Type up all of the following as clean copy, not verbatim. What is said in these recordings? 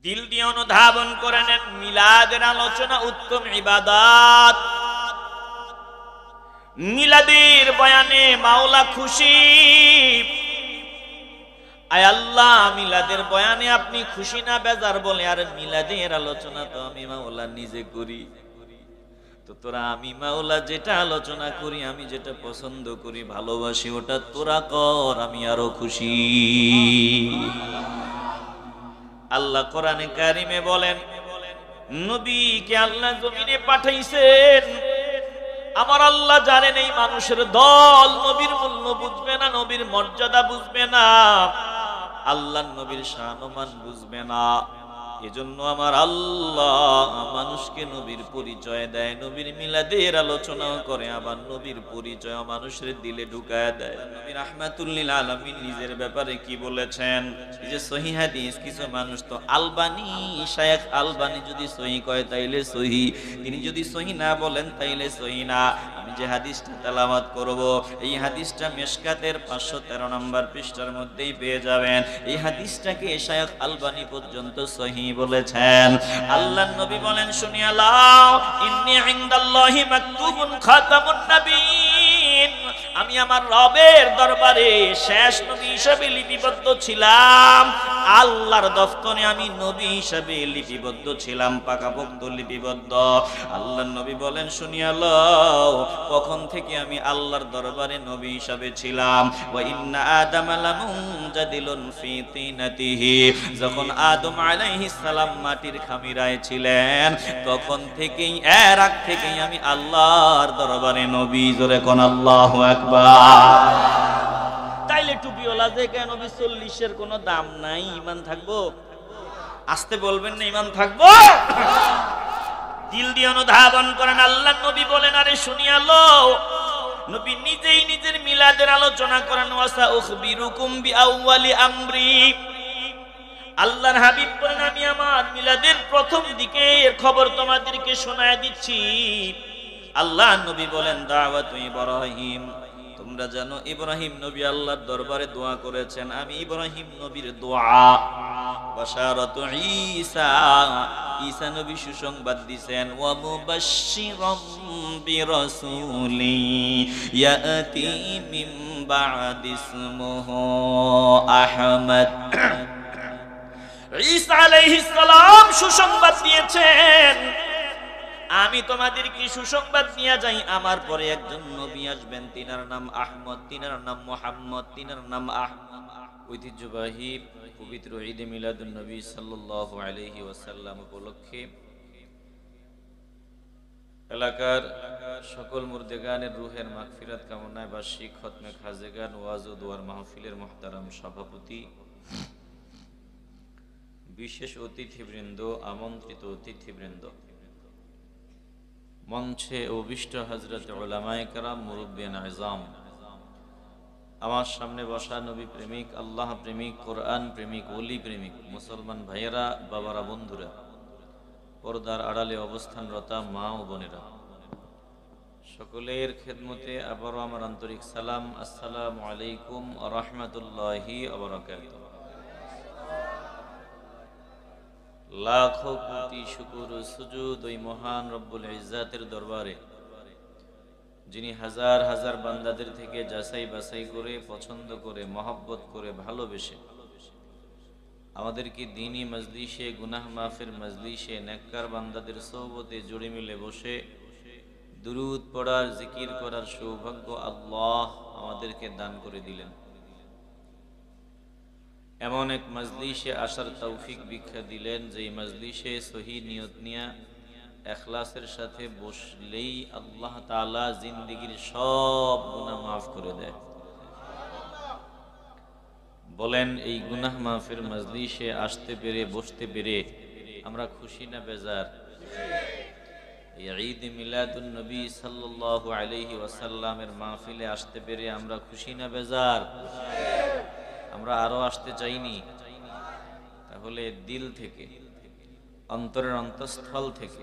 দিল দিয়ে অনুধাবন করে নেন, মিলাদের আলোচনা উত্তম ইবাদত। মিলাদের বয়ানে মাওলা খুশি। আয় আল্লাহ, মিলাদের বয়ানে আপনি খুশি না বেজার বলে, আর মিলাদের আলোচনা তো আমি মাওলা নিজে করি। তো তোরা আমি মাওলা যেটা আলোচনা করি, আমি যেটা পছন্দ করি, ভালোবাসি, ওটা তোরা কর, আমি আরো খুশি। আল্লাহ কোরআনে কারিমে বলেন, নবীকে আল্লাহ জমিনে পাঠাইছেন। আমার আল্লাহ জানেন এই মানুষের দল নবীর মূল্য বুঝবে না, নবীর মর্যাদা বুঝবে না, আল্লাহ নবীর শান-মান বুঝবে না। এজন্য আমার আল্লাহ মানুষকে নবীর পরিচয় দেয়, নবীর মিলাদের আলোচনা করে, আবার নবীর পরিচয় মানুষের দিলে ঢুকায় দেয়। নবী রাহমাতুল লিল আলামিন নিজের ব্যাপারে কি বলেছেন? এই যে সহিহ হাদিস, কিছু মানুষ তো আলবানী, শায়েখ আলবানী যদি সহি কয় তাইলে সহি, তিনি যদি সহি না বলেন তাইলে সহি না। আমি যে হাদিসটা তেলাওয়াত করব, এই হাদিসটা মিশকাতের 513 নম্বর পৃষ্ঠার মধ্যেই পেয়ে যাবেন। এই হাদিসটাকে শায়েখ আলবানী পর্যন্ত সহি বলেছেন। আল্লাহর নবী বলেন, শুনিয়া লাও, ইন্নী ইনদাল্লাহি মাকতুবুন খাতামুন নবিয়্যিন, আমি আমার রবের দরবারে শেষ নবী হিসেবে লিপিবদ্ধ ছিলাম। আল্লাহর দফতরে আমি নবী হিসেবে লিপিবদ্ধ ছিলাম, পাকাপোক্ত লিপিবদ্ধ। আল্লাহর নবী বলেন, শুনিয়া লও, কখন থেকে আমি আল্লাহর দরবারে নবী হিসেবে ছিলাম? ওয়া ইন্না আদামা লামুনজাদিলুন ফি তিনাতিহি, যখন আদম আলাইহিস সালাম মাটির খামিরায় ছিলেন, তখন থেকেই, এর আগ থেকেই আমি আল্লাহর দরবারে নবী। জোরে কোন আল্লাহু আকবার। তাইলে টুপিওয়ালা যে কেন নবী 40-এর কোনো দাম নাই? ঈমান থাকবো? আসতে বলবেন না, ঈমান থাকবো। দিল দিয়ে অনুধাবন করেন। আল্লাহর নবী বলেন, আরে শুনিয়া লও, নবী নিজেই নিজের মিলাদের আলোচনা করেন। ওয়াসা উখবিরুকুম বিআউয়ালি আমরি, আল্লাহর হাবিব বলেন, আমি আমার মিলাদের প্রথম দিকের খবর তোমাদেরকে শোনায় দিচ্ছি। আল্লাহ নবী বলেন, দাওয়াতু ইব্রাহিম, তোমরা জানো ইব্রাহিম নবী আল্লাহর দরবারে দোয়া করেছেন। আমি ইব্রাহিম নবীর দোয়া। বাশারাতু ঈসা, ঈসা নবী সুসংবাদ দিয়েছেন। ওয়া মুবাশশিরাম বিরাসূলি ইয়াতি মিন বা'দি ইসমুহু আহমদ। ঈসা আলাইহিস সালাম সুসংবাদ দিয়েছেন, আমি তোমাদেরকে সুসংবাদ নিয়ে যাই, আমার পরে একজন নবী আসবেন, তিনার নাম আহমদ, তিনার নাম মুহাম্মদ, তিনার নাম আহমদ। ঐতিহ্যবাহী পবিত্র ঈদে মিলাদুন নবী সাল্লাল্লাহু আলাইহি ওয়াসাল্লাম উপলক্ষে এলাকার সকল মুর্দেগানের রুহের মাগফিরাত কামনায় বার্ষিক খতমে খাজেগান ওয়াজ ও দোয়ার মাহফিলের মুহতারাম সভাপতি, বিশেষ অতিথিবৃন্দ, আমন্ত্রিত অতিথিবৃন্দ, মঞ্চে অভিষ্ট হযরত উলামায়ে কেরাম, মুরব্বিয়ান আযম, আমার সামনে বসা নবী প্রেমিক, আল্লাহ প্রেমিক, কোরআন প্রেমিক, ওলি প্রেমিক মুসলমান ভাইয়েরা, বাবারা, বন্ধুরা, পর্দার আড়ালে অবস্থানরতা মা ও বোনেরা, সকলের খেদমতে আবারও আমার আন্তরিক সালাম। আসসালামু আলাইকুম ওয়া রাহমাতুল্লাহি ওয়া বারাকাতুহু। লাখো কোটি শুকর সুজুদ ওই মহান রব্বুল ইজ্জাতের দরবারে, যিনি হাজার হাজার বান্দাদের থেকে যাচাই বাছাই করে, পছন্দ করে, মহব্বত করে, ভালোবেসে আমাদেরকে দ্বীনি মজলিসে, গুনাহ মাফের মজলিসে, নেককার বান্দাদের সোহবতে জুড়ে মিলে বসে দুরূদ পড়ার, জিকির করার সৌভাগ্য আল্লাহ আমাদেরকে দান করে দিলেন। এমন এক মজলিসে আসার তৌফিক ভিক্ষা দিলেন, যেই মজলিসে সহি নিয়ত নিয়া ইখলাসের সাথে বসলেই আল্লাহ তাআলা জিন্দেগীর সব গুনাহ মাফ করে দেয়। বলেন, এই গুনাহ মাফের মজলিসে আসতে পেরে, বসতে পেরে আমরা খুশি না বেজার? এই ঈদ মিলাদুন নবী সাল্লাল্লাহু আলাইহি ওয়াসাল্লামের মাহফিলে আসতে পেরে আমরা খুশি না বেজার? আমরা আরো আসতে চাইনি? তাহলে দিল থেকে, অন্তরের অন্তঃস্থল থেকে,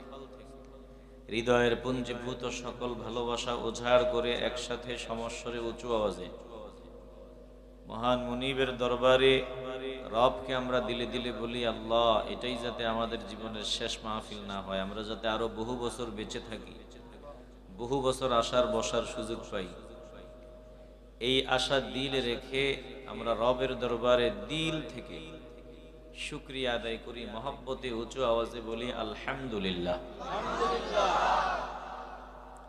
হৃদয়ের পুঞ্জীভূত সকল ভালোবাসা উজাড় করে একসাথে সমস্বরে উঁচু আওয়াজে মহান মুনিবের দরবারে রবকে আমরা দিলে দিলে বলি, আল্লাহ এটাই যাতে আমাদের জীবনের শেষ মাহফিল না হয়, আমরা যাতে আরো বহু বছর বেঁচে থাকি, বহু বছর আসার বসার সুযোগ পাই। এই আশা দিলে রেখে আমরা রবের দরবারে দিল থেকে শুকরিয়া আদায় করি, মহব্বতে উঁচু আওয়াজে বলি আলহামদুলিল্লাহ।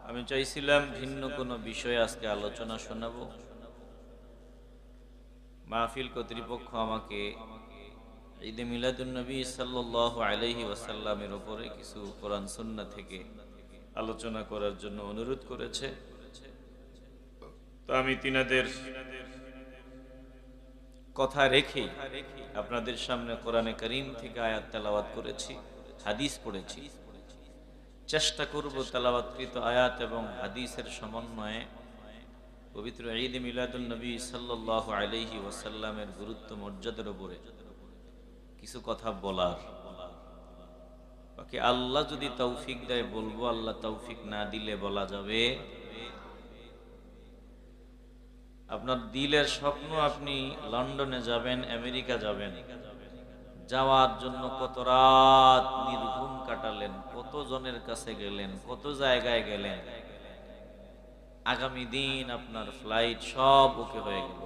আমি চাইছিলাম ভিন্ন কোনো বিষয়ে আজকে আলোচনা শোনাবো। মাহফিল কর্তৃপক্ষ আমাকে ঈদে মিলাদুন নবী সাল্লাল্লাহু আলাইহি ওয়াসাল্লামের উপরে কিছু কোরআন সুন্নাহ থেকে আলোচনা করার জন্য অনুরোধ করেছে। তো আমি তিনাদের কথা রেখে আপনাদের সামনে কোরআনে কারীম থেকে আয়াত তেলাওয়াত করেছি, হাদিস পড়েছি। চেষ্টা করব তেলাওয়াতকৃত আয়াত এবং হাদিসের সমন্বয়ে পবিত্র ঈদ মিলাদুন নবী সাল্লাল্লাহু আলাইহি ওয়াসাল্লামের গুরুত্ব মর্যাদার উপরে কিছু কথা বলার। বাকি আল্লাহ যদি তৌফিক দেয় বলবো, আল্লাহ তৌফিক না দিলে বলা যাবে। আপনার দিলের স্বপ্ন, আপনি লন্ডনে যাবেন, আমেরিকা যাবেন, যাওয়ার জন্য কত রাত নির্ঘুম কাটালেন, কত জনের কাছে গেলেন, কত জায়গায় গেলেন, আগামী দিন আপনার ফ্লাইট সব ওকে হয়ে গেল।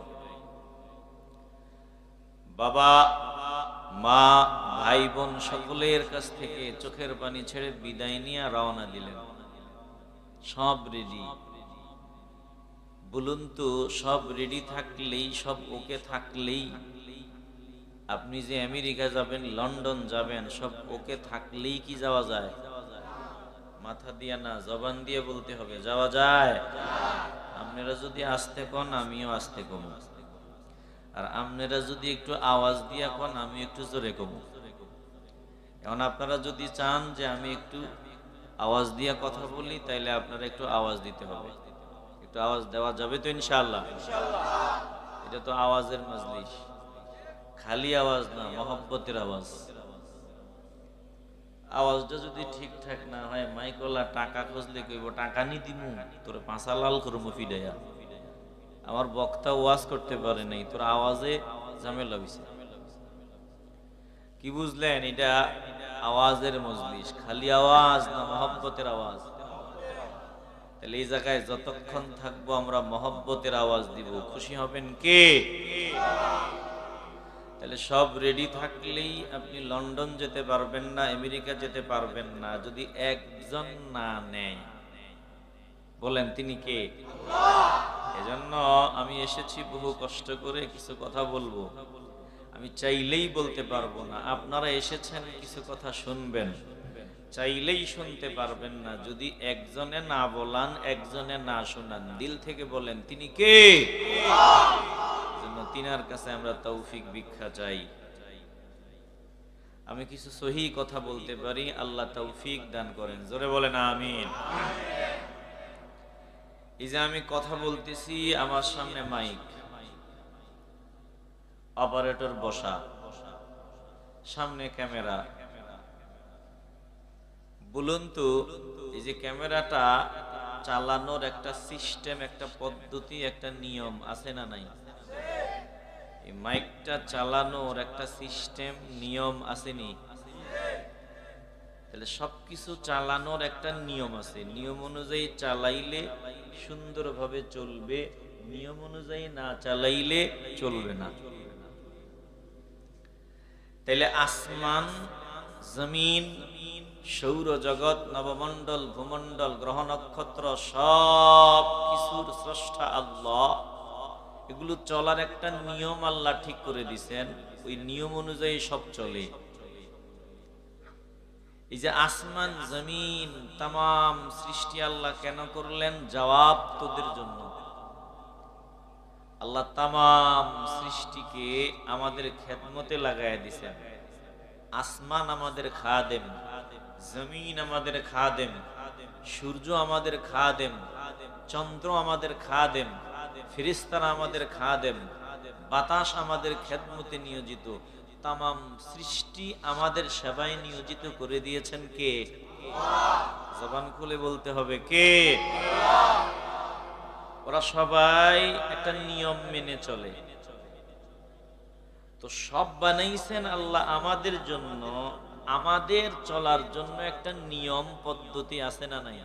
বাবা মা ভাই বোন সকলের কাছ থেকে চোখের পানি ছেড়ে বিদায় নিয়ে রওনা দিলেন, সব রেডি। বলুন তো, সব রেডি থাকলেই, সব ওকে থাকলেই আপনি যে আমেরিকা যাবেন, লন্ডন যাবেন, সব ওকে থাকলেই কি যাওয়া যায়? মাথা দিয়া না, জবান দিয়ে বলতে হবে, যাওয়া যায়। আপনারা যদি আস্তে কন, আমিও আস্তে কম। আর আপনারা যদি একটু আওয়াজ দিয়া কন, আমি একটু জোরে কম। এখন আপনারা যদি চান যে আমি একটু আওয়াজ দিয়া কথা বলি, তাইলে আপনারা একটু আওয়াজ দিতে হবে। একটু আওয়াজ দেওয়া যাবে তো ইনশাআল্লাহ? এটা তো আওয়াজের মজলিস, খালি আওয়াজ না, মহব্বতের আওয়াজ। আওয়াজটা যদি ঠিকঠাক না হয়, মাইকলা টাকা খুঁজলে কইব টাকা নি দিমু, তোর পাঁচা লাল করবো ফিডাইয়া। আমার বক্তা ওয়াজ করতে পারে নাই, তোর আওয়াজে ঝামেলা হইছে। কি বুঝলেন? এটা আওয়াজের মজলিস, খালি আওয়াজ না, মহব্বতের আওয়াজ। তাহলে এই জায়গায় যতক্ষণ থাকবো আমরা মহব্বতের আওয়াজ দিব। খুশি হবেন কে? তাহলে সব রেডি থাকলেই আপনি লন্ডন যেতে পারবেন না, আমেরিকা যেতে পারবেন না, যদি একজন না নেয়। বলেন তিনি কে? এজন্য আমি এসেছি বহু কষ্ট করে, কিছু কথা বলবো। আমি চাইলেই বলতে পারবো না। আপনারা এসেছেন কিছু কথা শুনবেন, চাইলেই শুনতে পারবেন না যদি একজনে না বলান, একজনে না শোনান। দিল থেকে বলেন তিনি কে? তিনার কাছে আমরা তৌফিক ভিক্ষা চাই। আমি কিছু সহি কথা বলতে পারি, আল্লাহ তৌফিক দান করেন। জোরে বলেন আমিন। এই যে আমি কথা বলতেছি, আমার সামনে মাইক, অপারেটর বসা, সামনে ক্যামেরা। বলুন তো, এই যে ক্যামেরাটা চালানোর একটা সিস্টেম, একটা পদ্ধতি, একটা নিয়ম আছে না নাই? এই মাইকটা চালানোর একটা সিস্টেম, নিয়ম আসেনি? তাহলে সবকিছু চালানোর একটা নিয়ম আছে। নিয়ম অনুযায়ী চালাইলে সুন্দরভাবে চলবে, নিয়ম অনুযায়ী না চালাইলে চলবে না। তাইলে আসমান, জমিন, সৌরজগৎ, নবমণ্ডল, ভূমণ্ডল, গ্রহ নক্ষত্র, সব কিছুর স্রষ্টা আল্লাহ। এগুলো চলার একটা নিয়ম আল্লাহ ঠিক করে দিছেন, ওই নিয়ম অনুযায়ী সব চলে। এই যে আসমান, জমিন, তামাম সৃষ্টি আল্লাহ কেন করলেন? জবাব তোদের জন্য। আল্লাহ তামাম সৃষ্টিকে আমাদের খেদমতে লাগায় দিছেন। আসমান আমাদের খাদেম, জমিন আমাদের খাদেম, সূর্য আমাদের খাদেম, চন্দ্র আমাদের খাদেম, ফেরেশতারা আমাদের খাদেম, বাতাস আমাদের খেদমতে নিয়োজিত। তামাম সৃষ্টি আমাদের সেবায় নিয়োজিত করে দিয়েছেন কে? জবান খুলে বলতে হবে কে? ওরা সবাই একটা নিয়ম মেনে চলে। তো সব বানাইছেন আল্লাহ আমাদের জন্য, আমাদের চলার জন্য একটা নিয়ম পদ্ধতি আছে না নাই?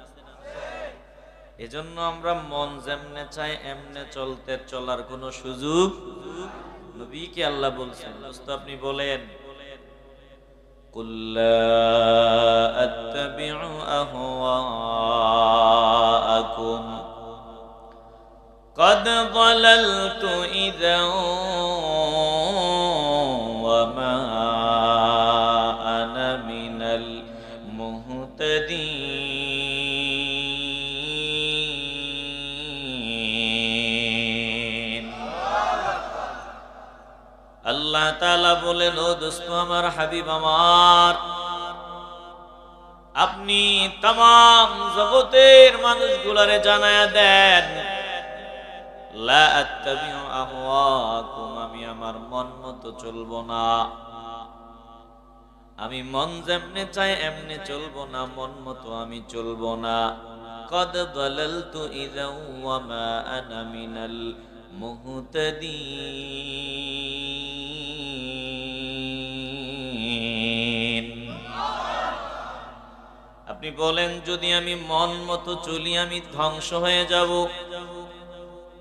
এজন্য আমরা মন যেমনে চাই এমনে চলার কোনো সুযোগ নবীকে আল্লাহ বলছেন। দোস্ত আপনি বলেন, কুল লা আত্তাবিউ আহওয়াআকুম قد ضللت إذا وما أنا من المهتدين। আল্লাহ তাআলা বলেন, ও দোস্ত আমার, হাবিব আমার, আপনি तमाम জগতের মানুষগুলারে জানায়া দেন, লা আত্তাবিউ আহওয়াকুম, আমি আমার মন মতো চলবো না, আমি মন যেমনে চাই এমনে চলবো না, মন মতো আমি চলবো না। কদ দালালতু ইযা ওয়া মা আনা মিনাল মুহতাদিন। আপনি বলেন, যদি আমি মন মতো চলি আমি ধ্বংস হয়ে যাব,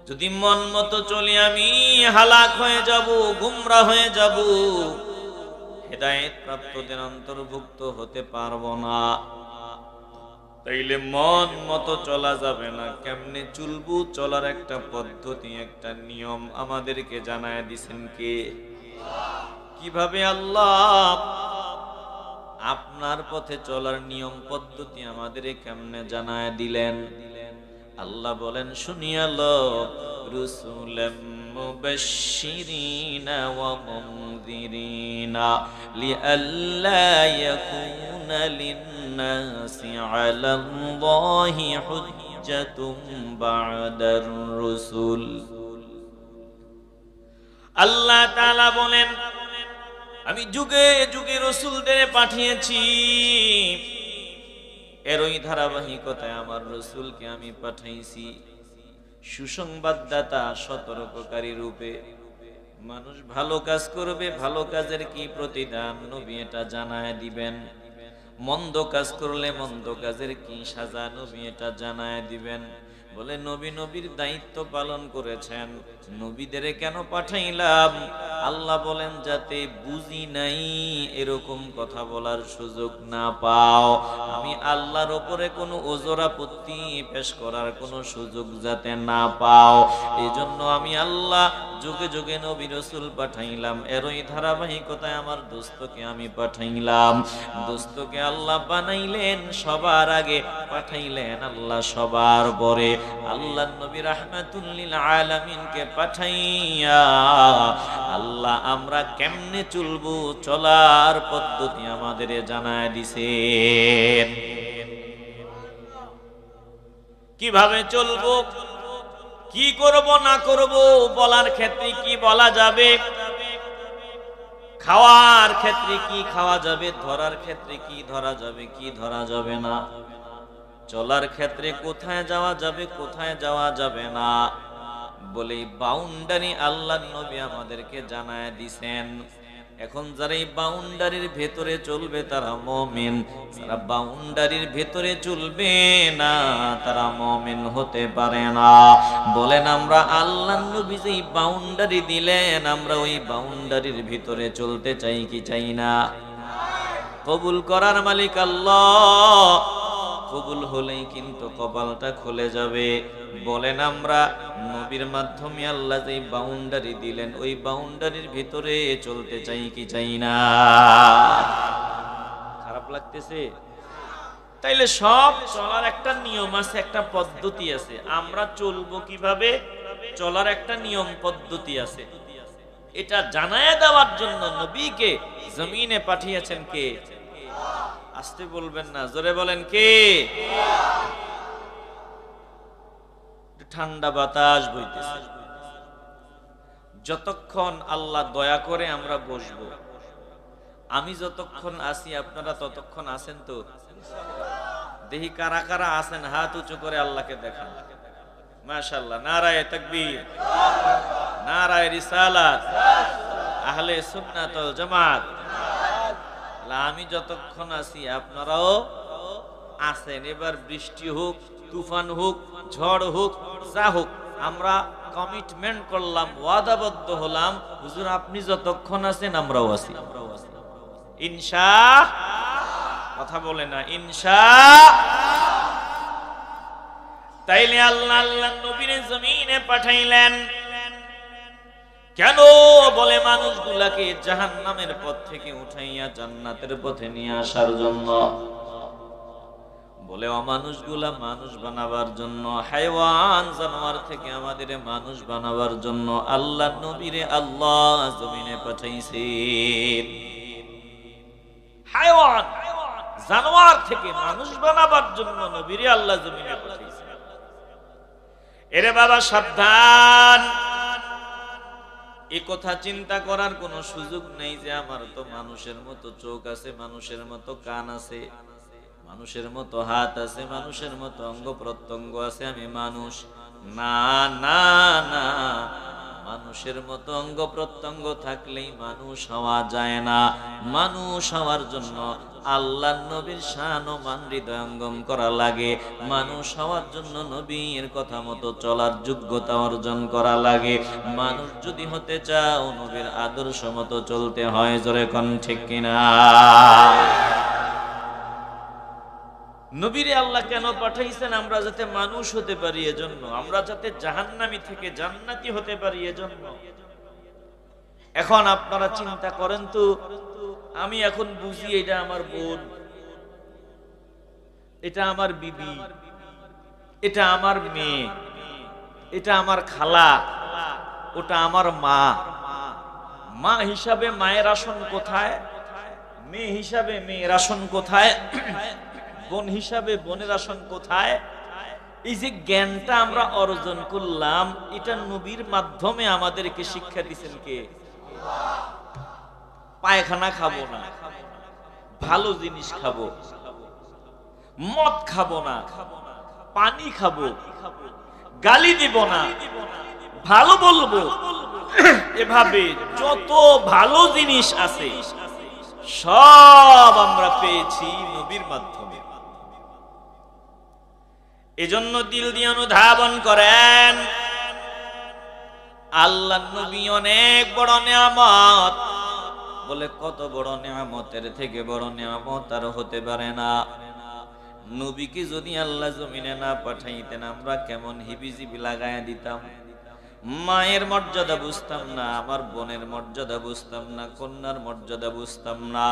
যদি মন মতো চলি আমি হালাক হয়ে যাব, গুমরা হয়ে যাব, হেদায়েত প্রাপ্তদের অন্তর্ভুক্ত হতে পারবো না। তাইলে মন মতো চলা যাবে না, কেমনে চলবো চলার একটা পদ্ধতি, একটা নিয়ম আমাদেরকে জানায় দিছেন কে? কিভাবে আল্লাহ আপনার পথে চলার নিয়ম পদ্ধতি আমাদের কেমনে জানায় দিলেন? আল্লাহ বলেন, শুনিয়া লো, রুসুলাম মুবাশশিরিনা ওয়া মুনযিরিনা লিআল্লা ইয়াকুনা লিন-নাসি আলাল্লাহি হুজ্জাতুম বা'দার রুসুল। আল্লাহ তাআলা বলেন, আমি যুগে যুগে রাসূলদের পাঠিয়েছি, এর ওই ধারাবাহিকতায় আমার রাসূলকে আমি পাঠাইছি সুসংবাদদাতা, সতর্ককারী রূপে। মানুষ ভালো কাজ করবে, ভালো কাজের কি প্রতিদান নবী এটা জানায় দিবেন, মন্দ কাজ করলে মন্দ কাজের কি সাজা নবী এটা জানায় দিবেন। বলে, নবী নবীর দায়িত্ব পালন করেছেন, নবীদের কেন পাঠাইলাম? আল্লাহ বলেন, যাতে বুঝি নাই এরকম কথা বলার সুযোগ না পাও, আমি আল্লাহর উপরে কোনো ওজর আপত্তি পেশ করার কোনো সুযোগ যাতে না পাও, এই জন্য আমি আল্লাহ যুগে যুগে নবী রাসূল পাঠাইলাম। এরই ধারাবাহিকতায় আমার দোস্তকে আমি পাঠাইলাম। দোস্তকে আল্লাহ বানাইলেন সবার আগে, পাঠাইলেন আল্লাহ সবার পরে। আল্লাহ নবী রাহমাতুল লিল আলামিনকে পাঠাইয়া আল্লাহ আমরা কেমনে চলবো চলার পদ্ধতি আমাদের জানায় দিছেন। কিভাবে চলবো, কি করব না করব, বলার ক্ষেত্রে কি বলা যাবে, খাওয়ার ক্ষেত্রে কি খাওয়া যাবে, ধরার ক্ষেত্রে কি ধরা যাবে, কি ধরা যাবে না, চলার ক্ষেত্রে কোথায় যাওয়া যাবে, কোথায় যাওয়া যাবে না, বলে বাউন্ডারি আল্লাহ নবী আমাদেরকে জানায় দিছেন। এখন যারা এই বাউন্ডারির ভেতরে চলবে তারা মুমিন, যারা বাউন্ডারির ভেতরে চলবে না তারা মুমিন হতে পারে না। বলেন, আমরা আল্লাহ নবী যেই বাউন্ডারি দিলেন আমরা ওই বাউন্ডারির ভিতরে চলতে চাই কি চাই না? কবুল করার মালিক আল্লাহ, কবুল হলেই কিন্তু কপালটা খুলে যাবে। বলেন, আমরা নবীর মাধ্যমে আল্লাহ যেই বাউন্ডারি দিলেন ওই বাউন্ডারির ভিতরে চলতে চাই কি চাই না? খারাপ লাগতেছে? তাইলে সব চলার একটা নিয়ম আছে, একটা পদ্ধতি আছে। আমরা চলবো কিভাবে, চলার একটা নিয়ম পদ্ধতি আছে। এটা জানায় দেওয়ার জন্য নবীকে জমিনে পাঠিয়েছেন কে? আসতে বলবেন না, জোরে বলেন কে? ঠান্ডা বাতাস বইতেছে, যতক্ষণ আল্লাহ দয়া করে আমরা বসবো, আমি যতক্ষণ আছি আপনারা ততক্ষণ আছেন তো? দেখি কারা কারা আছেন, হাত উঁচু করে আল্লাহকে দেখান। মাশাআল্লাহ, নারায়ে তাকবীর, নারায়ে রিসালাত। আহলে সুন্নাত ওয়াল জামাত। আমি যতক্ষণ আছি আপনারাও আছেন। এবার বৃষ্টি হোক, তুফান হোক, ঝড় হোক, যা হোক, আমরা কমিটমেন্ট করলাম, ওয়াদাবদ্ধ হলাম, হুজুর আপনি যতক্ষণ আছেন আমরাও আছি ইনশাআল্লাহ। কথা বলে না ইনশাআল্লাহ। তাইলে আল্লাহ নবীর জমিনে পাঠাইলেন কেন? বলে মানুষগুলাকে জাহান্নামের পথ থেকে উঠাইয়া জান্নাতের পথে নিয়ে আসার জন্য। বলে অমানুষগুলা মানুষ বানাবার জন্য, হাইওয়ান জানোয়ার থেকে আমাদের মানুষ বানাবার জন্য আল্লাহ নবীরে আল্লাহ জমিনে পাঠাইছেন। হাইওয়ান জানোয়ার থেকে মানুষ বানাবার জন্য নবীরে আল্লাহ জমিনে পাঠাইছেন। এরে বাবা সাবধান, এই কথা চিন্তা করার কোনো সুযোগ নেই যে আমার তো মানুষের মতো চোখ আছে, মানুষের মতো কান আছে, মানুষের মতো হাত আছে, মানুষের মতো অঙ্গ প্রত্যঙ্গ আছে, আমি মানুষ। না না না, মানুষের মতো অঙ্গ প্রত্যঙ্গ থাকলেই মানুষ হওয়া যায় না। মানুষ হওয়ার জন্য আল্লাহর নবীর শান ও মান হৃদয়ঙ্গম করা লাগে। মানুষ হওয়ার জন্য নবীর কথা মতো চলার যোগ্যতা অর্জন করা লাগে। মানুষ যদি হতে চাও নবীর আদর্শ মতো চলতে হয়। জোরে কোন ঠিক কিনা? নবীরে আল্লাহ কেন পাঠাইছেন? আমরা যাতে মানুষ হতে পারি এজন্য, আমরা যাতে জাহান্নামী থেকে জান্নাতি হতে পারি এজন্য। এখন আপনারা চিন্তা করেন তো, আমি এখন বুঝি এটা আমার বোন, এটা আমার বিবি, এটা আমার মেয়ে, এটা আমার খালা, ওটা আমার মা। মা হিসাবে মায়ের আসন কোথায়? মেয়ে হিসাবে মেয়ের আসন কোথায়? বোন হিসাবে বোনের আসন কোথায়? এই যে জ্ঞানটা আমরা অর্জন করলাম, এটা নবীর মাধ্যমে আমাদেরকে শিক্ষা দিয়েছেন কে? পায়খানা খাবো না, ভালো জিনিস খাবো, মদ খাবো না, পানি খাবো, গালি দিব না, ভালো বলবো, এভাবে যত ভালো জিনিস আছে সব আমরা পেয়েছি নবীর মাধ্যমে। এজন্য দিল দিয়ে অনুধাবন করেন, আল্লাহ নবী অনেক বড় নিয়ামত। বলে কত বড় নিয়ামতের থেকে বড় নিয়ামত আর হতে পারে না। নবীকে যদি আল্লাহ জমিনে না পাঠাইতেন আমরা কেমন হিবিজিবি লাগায় দিতাম। মায়ের মর্যাদা বুঝতাম না, আমার বোনের মর্যাদা বুঝতাম না, কন্যার মর্যাদা বুঝতাম না।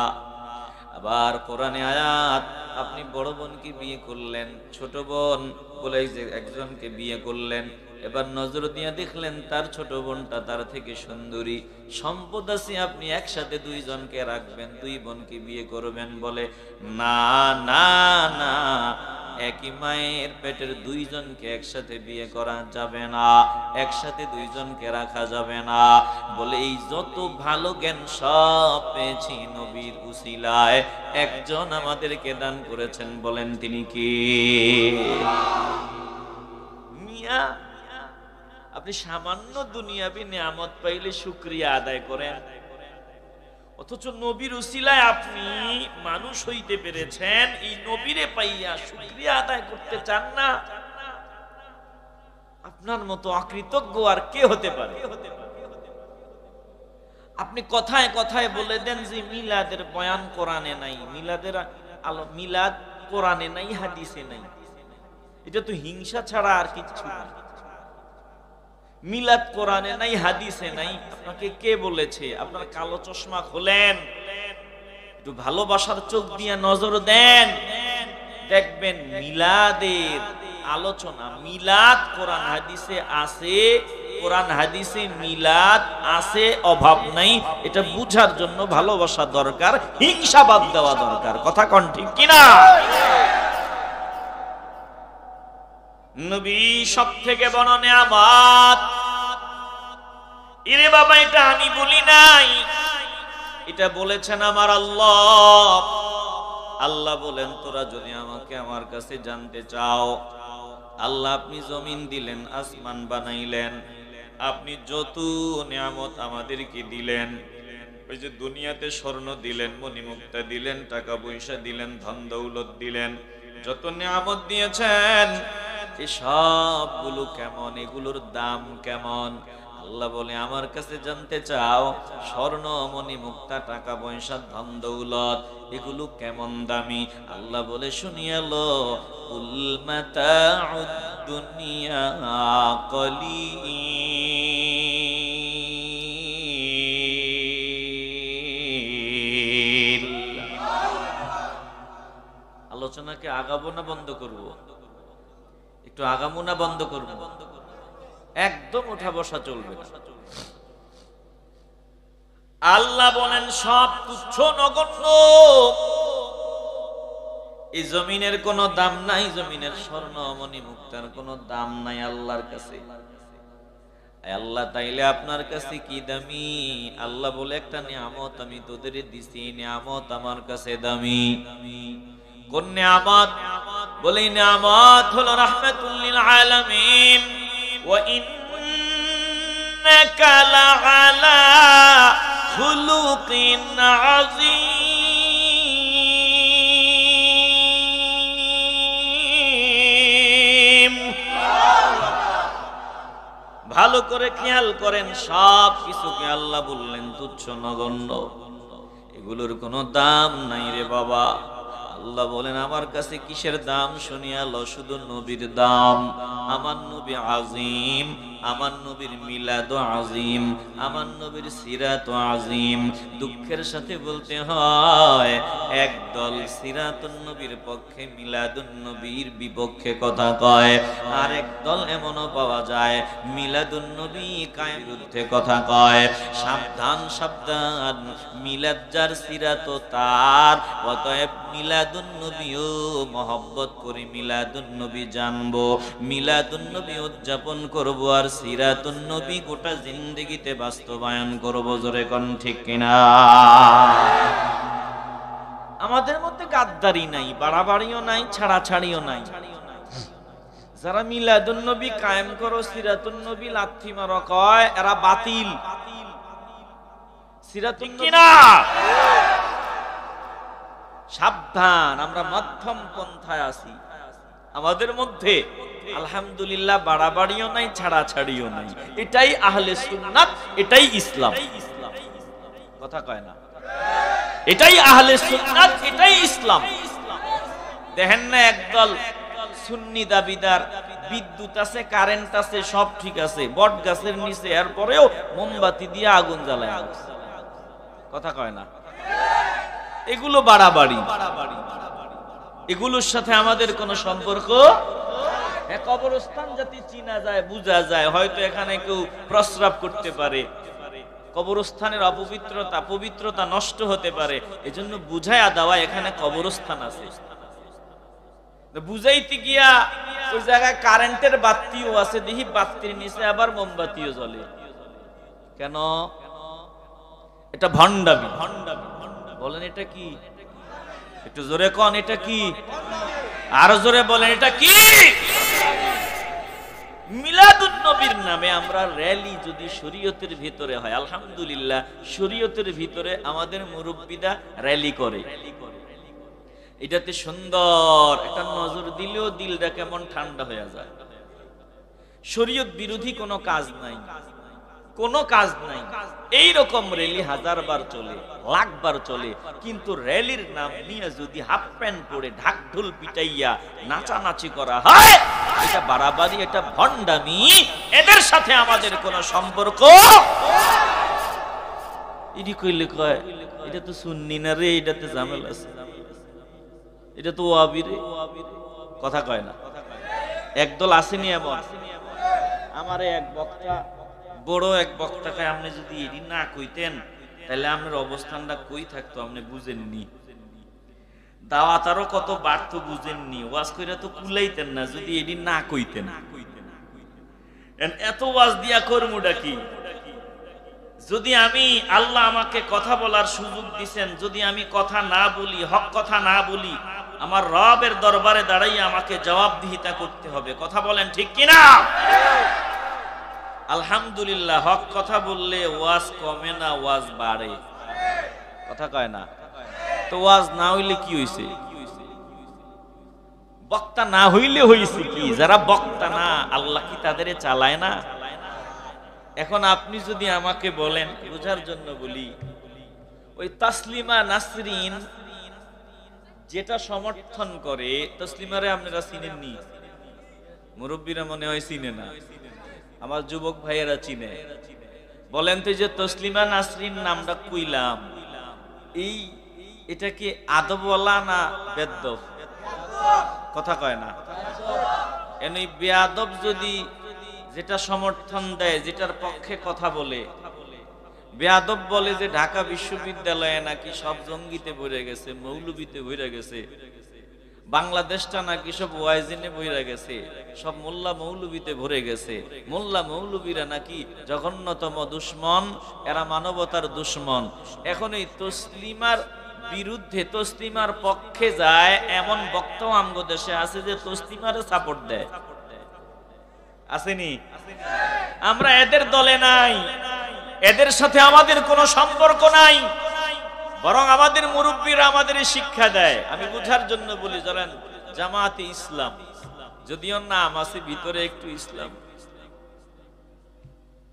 আবার কোরআনে আয়াত, আপনি বড় বোনকে বিয়ে করলেন, ছোট বোন বলে যে একজনকে বিয়ে করলেন, এবার নজর দিয়ে দেখলেন তার ছোট বোনটা তার থেকে সুন্দরী, সম্পদ আছে, আপনি একসাথে দুইজনকে রাখবেন, দুই বোনকে বিয়ে করবেন। বলে না না না, একই মায়ের পেটের দুইজনকে একসাথে বিয়ে করা যাবে না, একসাথে দুইজনকে রাখা যাবে না। বলে এই যত ভালো জ্ঞান সব পেয়েছি নবীর উসিলায়, একজন আমাদেরকে দান করেছেন, বলেন তিনি কি? মিয়া, আপনি সামান্য দুনিয়াবি নিয়ামত পাইলে শুকরিয়া আদায় করেন, অথচ নবীর উসিলায় আপনি মানুষ হইতে পেরেছেন, এই নবীরে পাইয়া শুকরিয়া আদায় করতে চান না? আপনার মতো অকৃতজ্ঞ আর কে হতে পারে? আপনি কথায় কথায় বলে দেন যে মিলাদের বয়ান কোরআনে নাই, মিলাদের মিলাদ কোরআনে নাই, হাদিসে নাই। এটা তো হিংসা ছাড়া আর কিছু না। মিলাদ কোরআনে নাই, হাদিসে নাই, আপনাকে কে বলেছে? আপনার কালো চশমা খোলেন, একটু ভালোবাসার চোখ দিয়ে নজর দেন, দেখবেন মিলাদের আলোচনা। মিলাদ কোরআন হাদিসে আছে, কোরআন হাদিসে মিলাদ আছে, অভাব নাই। এটা বুঝার জন্য ভালোবাসা দরকার, হিংসা বাদ দেওয়া দরকার। কথা কোন ঠিক কিনা? নবী সব থেকে বড় নিয়ামত। ইরে বাবা, এটা আমি বলি নাই, এটা বলেছেন আমার আল্লাহ। আল্লাহ বলেন, তোরা যদি আমাকে আমার কাছে জানতে চাও, আল্লাহ আপনি জমিন দিলেন, আসমান বানাইলেন, আপনি যত নিয়ামত আমাদেরকে দিলেন, ওই যে দুনিয়াতে স্বর্ণ দিলেন, মণিমুক্তা দিলেন, টাকা পয়সা দিলেন, ধন দৌলত দিলেন, যত নিয়ামত দিয়েছেন, এই সবগুলো কেমন, এগুলোর দাম কেমন? আল্লাহ বলে আমার কাছে জানতে চাও স্বর্ণ মণিমুক্তা টাকা পয়সা ধন দৌলত এগুলো কেমন দামি? আল্লাহ বলে শুনিয়ে লো, কুল মাতাউদ দুনিয়া কলিল। আলোচনাকে আগাবো না বন্ধ করব? একটু আগামো না বন্ধ করব? একদম উঠা বসা চলবে না। আল্লাহ বলেন সব তুচ্ছ নগণ্য, এই জমিনের কোনো দাম নাই, জমিনের স্বর্ণ মণিমুক্তার কোনো দাম নাই আল্লাহর কাছে। আল্লাহ তাইলে আপনার কাছে কি দামি? আল্লাহ বলে একটা নিয়ামত আমি তোদের দিছি, নিয়ামত আমার কাছে দামি। কোন নিয়ামত? বলে নিয়ামত হলো রাহমাতুল লিল আলামিন। ওয়া ইন্নাকা লাআলা খুলুকিন আযীম। ভালো করে খেয়াল করেন, সব কিছুকে আল্লাহ বললেন তুচ্ছ নগণ্য, এগুলোর কোনো দাম নাই রে বাবা। আল্লাহ বলেন আমার কাছে কিসের দাম? শুনিয়া লো, শুধু নবীর দাম। আমার নবী আজিম, আমার নবীর মিলাদ আজিম, আমার নবীর সিরাত আজিম। দুঃখের সাথে বলতে হয় একদল সিরাতুন নবীর পক্ষে মিলাদুন নবীর বিপক্ষে কথা কয়, আর একদল এমনও পাওয়া যায় মিলাদুন নবী কায়েম বিরুদ্ধে কথা কয়। সাবধান সাবধান, মিলাদ যার সিরাত তার, অতএব মিলাদুন নবীও মহব্বত করে মিলাদুন নবী জানবো, মিলাদুন নবী উদযাপন করব, আর সিরাতুন নবী গোটা জিন্দেগিতে বাস্তবায়ন করব। জোরে কোন ঠিক কিনা? আমাদের মধ্যে গাদ্দারি নাই, বাড়াবাড়িও নাই, ছাড়াছাড়িও নাই। যারা মিলাদুন নবী কায়েম করো, সিরাতুন নবী লাথি মারো কয়, এরা বাতিল। সিরাতুন কিনা? সাবধান, আমরা মধ্যম পন্থায় আছি। আমাদের মধ্যে আলহামদুলিল্লাহ বাড়াবাড়িও নাই, ছাড়াছাড়িও নাই। এটাই আহলে সুন্নাত, এটাই ইসলাম। কথা কয় না? এটাই আহলে সুন্নাত, এটাই ইসলাম। দেখেন না একদল সুন্নি দাবিদার, বিদ্যুৎ আছে, কারেন্ট আছে, সব ঠিক আছে, বট গাছের নিচে এরপরেও মোমবাতি দিয়ে আগুন জ্বালায়। কথা কয় না? এগুলো বাড়াবাড়ি, এগুলোর সাথে আমাদের কোনো সম্পর্ক। কবরস্থান যাতে চিনা যায়, বুঝা যায়, হয়তো এখানে কেউ প্রস্রাব করতে পারে, কবরস্থানের অপবিত্রতা পবিত্রতা নষ্ট হতে পারে, এজন্য বুঝায়া দেওয়া এখানে কবরস্থান আছে। বুঝাইতে গিয়া ওই জায়গায় কারেন্টের বাতিও আছে, দেখি বাতির নিচে আবার মোমবাতিও জ্বলে। কেন? এটা ভণ্ডামি। বলেন এটা কি? একটু জোরে কন, এটা কি? আরো জোরে বলেন, এটা কি? মিলাদুন নবীর নামে আমরা র্যালি যদি শরীয়তের ভিতরে হয়, আলহামদুলিল্লাহ শরীয়তের ভিতরে আমাদের মুরব্বিরা র্যালি করে, এটাতে সুন্দর একটা নজর দিলেও দিলটা কেমন ঠান্ডা হয়ে যায়। শরীয়ত বিরোধী কোনো কাজ নাই, কোনো কাজ নাই। এইরকম র্যালি হাজারবার চলে, লাখবার চলে, কিন্তু র্যালির নাম নিয়ে যদি হাফ প্যান্ট পরে ঢাক ঢোল পিটাইয়া নাচানাচি করা হয়, এটা বাড়াবাড়ি, এটা ভণ্ডামি। এদের সাথে আমাদের কোনো সম্পর্ক। এটি কইলে কয় এটা তো সুন্নি না রে, এটাতে ঝামেলা আছে, এটা তো ওয়াহাবি রে। কথা কয় না? একদল আসেনি এমন। আমারে এক বক্তা, বড় এক বক্তাকে আপনি যদি এটি না কইতেন তাহলে আপনার অবস্থানটা কই থাকতো আপনি বুঝেননি, দাওয়াত আরো কত বাড়তো বুঝেননি, ওয়াজ কইরা তো কুলাইতেন না যদি এটি না কইতেন। এত ওয়াজ দিয়া করমুডা কি? যদি আমি, আল্লাহ আমাকে কথা বলার সুযোগ দিছেন, যদি আমি কথা না বলি, হক কথা না বলি, আমার রবের দরবারে দাঁড়াইয়া আমাকে জবাবদিহিতা করতে হবে। কথা বলেন ঠিক কিনা? আলহামদুলিল্লাহ হক কথা বললে ওয়াজ কমে না, ওয়াজ বাড়ে। কথা কয় না। তো ওয়াজ না হইলে কি হইছে? বক্তা না হইলে হইছে কি? যারা বক্তা না, আল্লাহ কি তাদের চালায় না? এখন আপনি যদি আমাকে বলেন, বোঝার জন্য বলি, ওই তাসলিমা নাসরিন যেটা সমর্থন করে, তসলিমারে আপনারা চিনেননি? মুরব্বীরা মনে হয় চিনে না, আমার যুবক ভাইয়েরা চিনে। বলেন তো, যে তসলিমা নাসরিন নামটা কইলাম, এটা কি আদবওয়ালা না বেদব? কথা কয় না। এই বেয়াদব যদি যেটা সমর্থন দেয়, যেটার পক্ষে কথা বলে, বেয়াদব বলে যে ঢাকা বিশ্ববিদ্যালয়ে নাকি সব জঙ্গিতে ভরে গেছে, মৌলবীতে ভরে গেছে, বাংলাদেশটা নাকি সব ওয়াইজিনে ভরে গেছে, সব মোল্লা মৌলবীতে ভরে গেছে, মোল্লা মৌলবীরা নাকি জঘন্যতম দুশ্মন, এরা মানবতার দুশ্মন। এখন এই তসলিমার বিরুদ্ধে, তসলিমার পক্ষে যায় এমন বক্তাও আমগো দেশে আছে যে তসলিমারে সাপোর্ট দেয়, আসেনি? আমরা এদের দলে নাই, এদের সাথে আমাদের কোনো সম্পর্ক নাই, বরং আমাদের মুরব্বীরা আমাদের শিক্ষা দেয়। আমি বুঝার জন্য বলি, ধরেন জামাতে ইসলাম, যদিও নাম আছে ভিতরে একটু ইসলাম,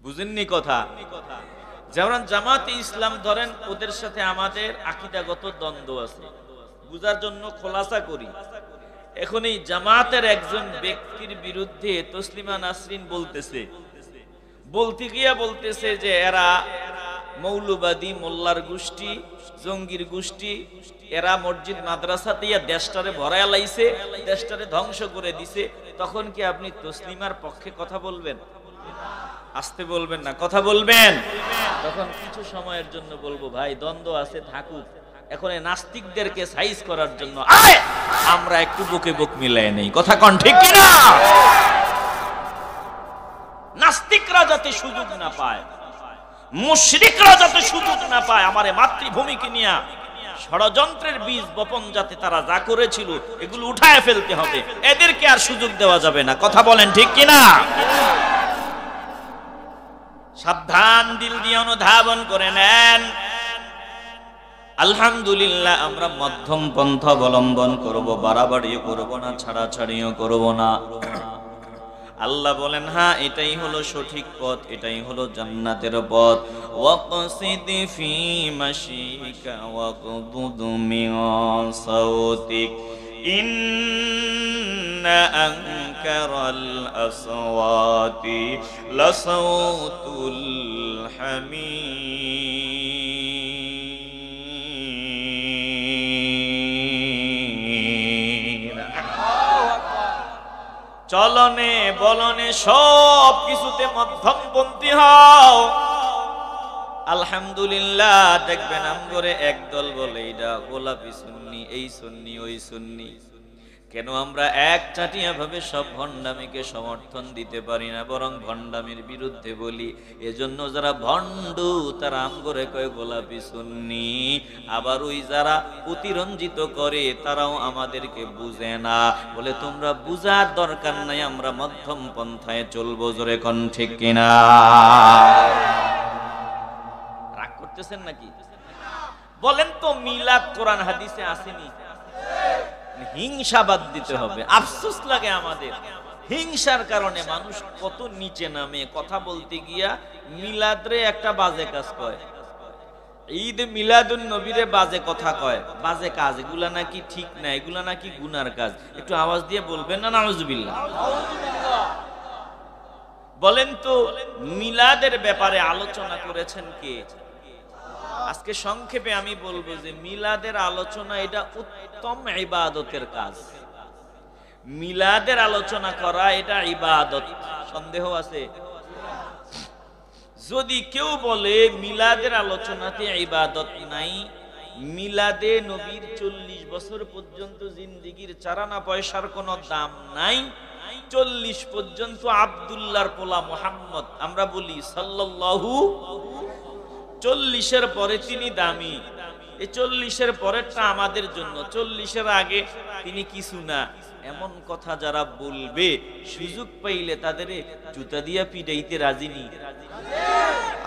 বুঝেননি কথা? যেমন জামাতে ইসলাম ধরেন, ওদের সাথে আমাদের আকীদাগত দ্বন্দ্ব আছে, বুঝার জন্য খোলাসা করি। এখন এই জামাতের একজন ব্যক্তির বিরুদ্ধে তসলিমা নাসরিন বলতে গিয়া বলতেছে যে এরা মৌলবাদী, মোল্লার গোষ্ঠী, জঙ্গির গোষ্ঠী, এরা মসজিদ মাদ্রাসা দিয়া দেশটারে ভরায়া লাইছে, দেশটারে ধ্বংস করে দিছে। তখন কি আপনি তসলিমার পক্ষে কথা বলবেন? আসতে বলবেন না, কথা বলবেন। তখন কিছু সময়ের জন্য বলবো, ভাই দ্বন্দ্ব আছে, থাকুক। এখন এই নাস্তিকদেরকে সাইজ করার জন্য আমরা একটু বুকে বুক মিলাই নেই, কথা কন ঠিক কিনা? নাস্তিকরা যাতে সুযোগ না পায়, মুশরিকরা যাতে সুযোগ না পায়, আমার মাতৃভূমিকে নিয়ে ষড়যন্ত্রের বীজ বপন যাতে তারা যা করেছিল এগুলো উঠায় ফেলতে হবে, এদেরকে আর সুযোগ দেওয়া যাবে না, কথা বলেন ঠিক কিনা? সাবধান, দিল দিয়ে অনুধাবন করে নেন। আলহামদুলিল্লাহ, আমরা মধ্যম পন্থা অবলম্বন করব, বাড়াবাড়িও করব না, ছাড়াছাড়িও করব না। আল্লাহ বলেন, হ্যাঁ এটাই হলো সঠিক পথ, এটাই হলো জান্নাতের পথ। ওয়াকসিদি ফি মাশিকা ওয়াকদুদ মিন সাওতিক ইন্না আনকারাল আসওয়াতি লাসাউতুল হামির। চলনে বলনে সব কিছুতে মধ্যমপন্থী হও। আলহামদুলিল্লাহ, দেখবেন আমগরে একদল বলে এটা গোলাপি সুন্নি, এই সুন্নি, ওই সুন্নি। কেন আমরা এক চাটিয়া ভাবে সব ভণ্ডামিকে সমর্থন দিতে পারি না, বরং ভণ্ডামির বিরুদ্ধে বলি। এজন্য যারা ভণ্ড তারা আমগরে কয় গোলাপি সুন্নি, আবার ওই যারা অতিরঞ্জিত করে তারাও আমাদেরকে বুঝে না, বলে তোমরা বুঝার দরকার নাই, আমরা মধ্যম পন্থায় চলবো। জোরে কোন ঠিক কিনা? রাগ করতেছেন নাকি? বলেন তো, মিলাদ কোরআন হাদিসে আসেনি? হিংসা বাদ দিতে হবে। আফসোস লাগে আমাদের, হিংসার কারণে মানুষ কত নিচে নামে। কথা বলতে গিয়া মিলাদরে একটা বাজে কাজ কয়, ঈদ মিলাদুন নবীরে বাজে কথা কয়, বাজে কাজ, এগুলা নাকি ঠিক না, এগুলা নাকি গুনার কাজ। একটু আওয়াজ দিয়ে বলবেন না নাউজুবিল্লাহ? বলেন তো, মিলাদের ব্যাপারে আলোচনা করেছেন কে? আজকে সংক্ষেপে আমি বলবো যে মিলাদের আলোচনা এটা উত্তম ইবাদতের কাজ। মিলাদের আলোচনা করা এটা ইবাদত, সন্দেহ আছে? যদি কেউ বলে মিলাদের আলোচনাতে ইবাদত নাই, মিলাদে নবীর 40 বছর পর্যন্ত জিন্দেগির চারানা পয়সার কোনো দাম নাই, 40 পর্যন্ত আব্দুল্লাহর পোলা মুহাম্মদ, আমরা বলি সাল্লাল্লাহু, 40-এর পরে তিনি দামি, এই 40-এর পরেরটা আমাদের জন্য, 40-এর আগে তিনি কিছু না, এমন কথা যারা বলবে, সুযোগ পাইলে তাদের জুতা দিয়া পিটাইতে রাজি নি।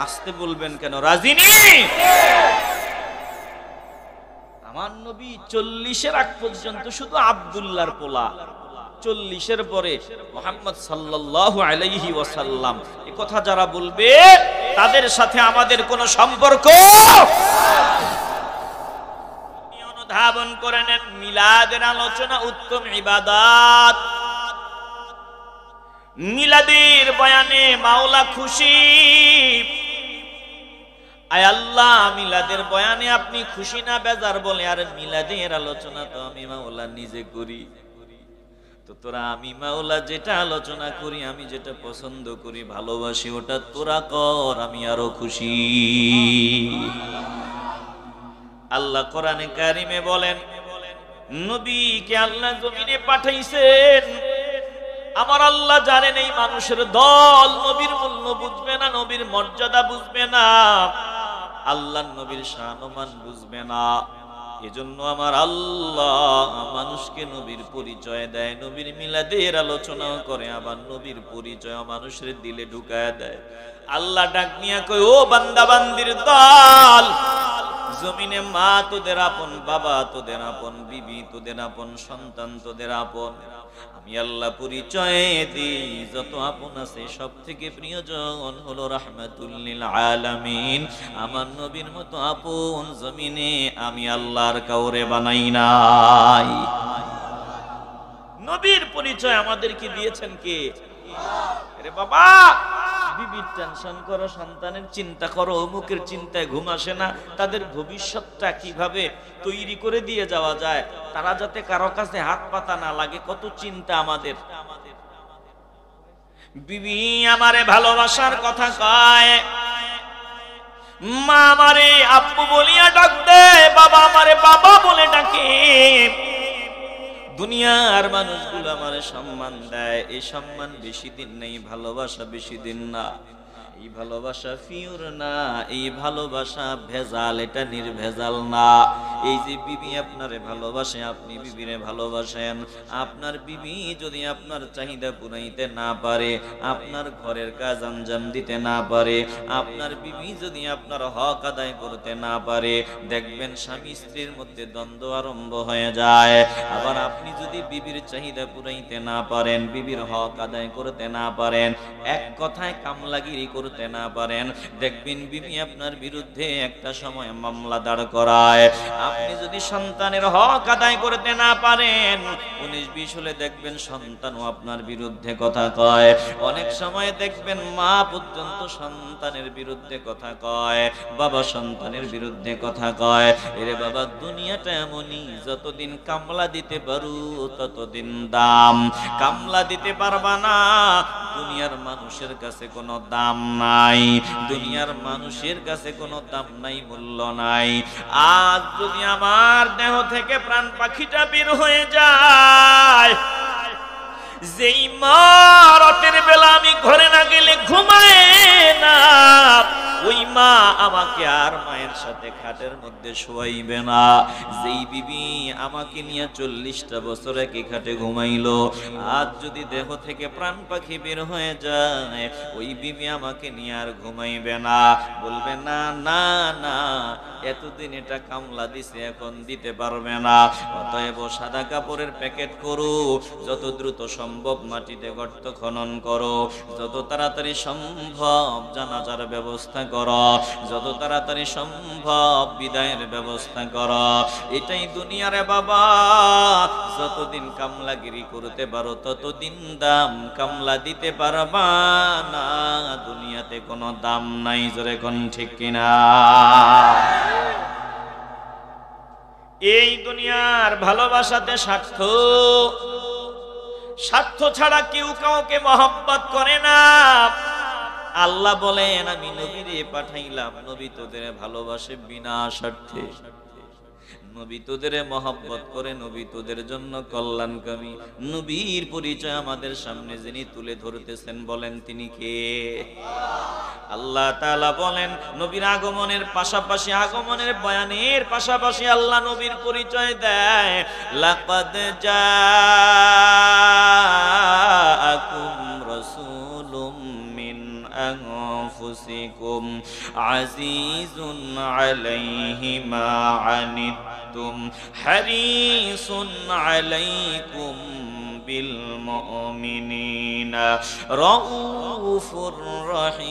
আসতে বলবেন কেন? রাজি নি। আমার নবী 40-এর আগ পর্যন্ত শুধু আব্দুল্লাহর পোলা, 40-এর পরে মুহাম্মদ সাল্লাল্লাহু আলাইহি ওয়াসাল্লাম। এই কথা যারা বলবে তাদের সাথে আমাদের কোনো সম্পর্ক। অনুধাবন করে নেন, মিলাদের আলোচনা উত্তম ইবাদত। মিলাদের বয়ানে মাওলা খুশি। আয় আল্লাহ, মিলাদের বয়ানে আপনি খুশি না বেজার বলে, আর মিলাদের আলোচনা তো আমি মাওলা নিজে করি। তো তোরা আমি মাওলা যেটা আলোচনা করি, আমি যেটা পছন্দ করি, ভালোবাসি, ওটা তোরা কর, আমি আরো খুশি। আল্লাহ কোরআনে কারিমে বলেন, নবীকে আল্লাহ জমিনে পাঠাইছেন। আমার আল্লাহ জানেন এই মানুষের দল নবীর মূল্য বুঝবে না, নবীর মর্যাদা বুঝবে না, আল্লাহর নবীর শান-মান বুঝবে না। এজন্য আমার আল্লাহ মানুষকে নবীর পরিচয় দেয়, নবীর মিলাদের আলোচনাও করে, আবার নবীর পরিচয় মানুষের দিলে ঢুকায় দেয়। আল্লাহ ডাক নিয়ে কয়, ও বান্দা বান্দির দল, জমিনে মা তোদের আপন, বাবা তোদের আপন, বিবি তোদের আপন, সন্তান তোদের আপন। আমি আল্লাহ পরিচয় দিই, যত আপন আছে সব থেকে প্রিয়জন হলো রাহমাতুল লিল আলামিন। আমার নবীর মতো আপন জমিনে আমি আল্লাহর কাউরে বানাই নাই। নবীর পরিচয় আমাদেরকে দিয়েছেন কে? আরে বাবা, বিবির টেনশন করো, সন্তানের চিন্তা করো, অমুকের চিন্তায় ঘুম আসে না, তাদের ভবিষ্যৎটা কিভাবে তৈরি করে দিয়ে যাওয়া যায়, তারা যাতে কারো কাছে হাত পাতা না লাগে, কত চিন্তা আমাদের। বিবি আমারে ভালোবাসার কথা কয়, মা আমারে আব্বু বলিয়া ডাক দেয়, বাবা আমারে বাবা বলে ডাকে। দুনিয়ার মানুষগুলো আমারে সম্মান দেয়, এই সম্মান বেশি দিন নেই, ভালোবাসা বেশি দিন না। এই ভালোবাসা ফিউর না, এই ভালোবাসা ভেজাল, এটা নির্ভেজাল না। এই যে বিবি আপনারে ভালোবাসে, আপনি বিবিরে ভালোবাসেন, আপনার বিবি যদি আপনার চাহিদা পুরাইতে না পারে, আপনার ঘরের কাজ আঞ্জাম দিতে না পারে, আপনার বিবি যদি আপনার হক আদায় করতে না পারে, দেখবেন স্বামী স্ত্রীর মধ্যে দ্বন্দ্ব আরম্ভ হয়ে যায়। আবার আপনি যদি বিবির চাহিদা পুরাইতে না পারেন, বিবির হক আদায় করতে না পারেন, এক কথায় কামলাগিরি করতে না পারেন, দেখবেন বিবি আপনার বিরুদ্ধে একটা সময় মামলা দাঁড় করায়। আপনি যদি সন্তানের হক আদায় করতে না পারেন, 19-20 হলে দেখবেন সন্তানও আপনার বিরুদ্ধে কথা কয়। অনেক সময় দেখবেন মা পর্যন্ত সন্তানের বিরুদ্ধে কথা কয়, বাবা সন্তানের বিরুদ্ধে কথা কয়। এরে বাবা, দুনিয়াটা এমনই, যতদিন কামলা দিতে পারো ততদিন দাম। কামলা দিতে পারবা না, দুনিয়ার মানুষের কাছে কোনো দাম নাই, দুনিয়ার মানুষের কাছে কোনো দাম নাই, মূল্য নাই। আজ যদি আমার দেহ থেকে প্রাণ পাখিটা বের হয়ে যায়, যেই মা রাতের বেলা আমি ঘরে না গেলে ঘুমায় না, ওই মা আমাকে আর মায়ের সাথে খাটের মধ্যে শোয়াইবে না। যেই বিবি আমাকে নিয়ে 40টা বছর একই খাটে ঘুমাইলো, আজ যদি দেহ থেকে প্রাণ পাখি বের হয়ে যায়, ওই বিবি আমাকে নিয়ে আর ঘুমাইবে না, বলবে না না না, এতদিন এটা কামলা দিছে, এখন দিতে পারবে না। অতএব সাদা কাপড়ের প্যাকেট করো, যত দ্রুত সম্ভব মাটিতে গর্ত খনন করো, যত তাড়াতাড়ি সম্ভব জানাজার ব্যবস্থা করো, যত তাড়াতাড়ি সম্ভব বিদায়ের ব্যবস্থা করো। এটাই দুনিয়ারে বাবা, যতদিন কামলাগিরি করতে পারো ততদিন দাম, কামলা দিতে পারবা না, দুনিয়াতে কোনো দাম নাই। জোরে কোন ঠিক কিনা? এই দুনিয়ার ভালোবাসাতে স্বার্থ, স্বার্থ ছাড়া কেউ কাউকে মহব্বত করে না। আল্লাহ বলেন, আমি নবীরে পাঠাইলাম, নবী তোদের ভালোবাসে বিনা স্বার্থে, নবী তোদের মহব্বত করে, নবী তোদের জন্য কল্যাণকামী। নবীর পরিচয় আমাদের সামনে যিনি তুলে ধরতেছেন, বলেন তিনি কে? আল্লাহ তাআলা বলেন, নবীর আগমনের পাশাপাশি, আগমনের বয়ানের পাশাপাশি আল্লাহ নবীর পরিচয় দেয়। লাকাদ জাআকুম রাসূলুম মিন আনফুসিকুম আজিজুন আলাইহি মা আনিত আনিতুম হারিসুন আলাইকুম বিল মুমিনিনা রাউফুর রহিম।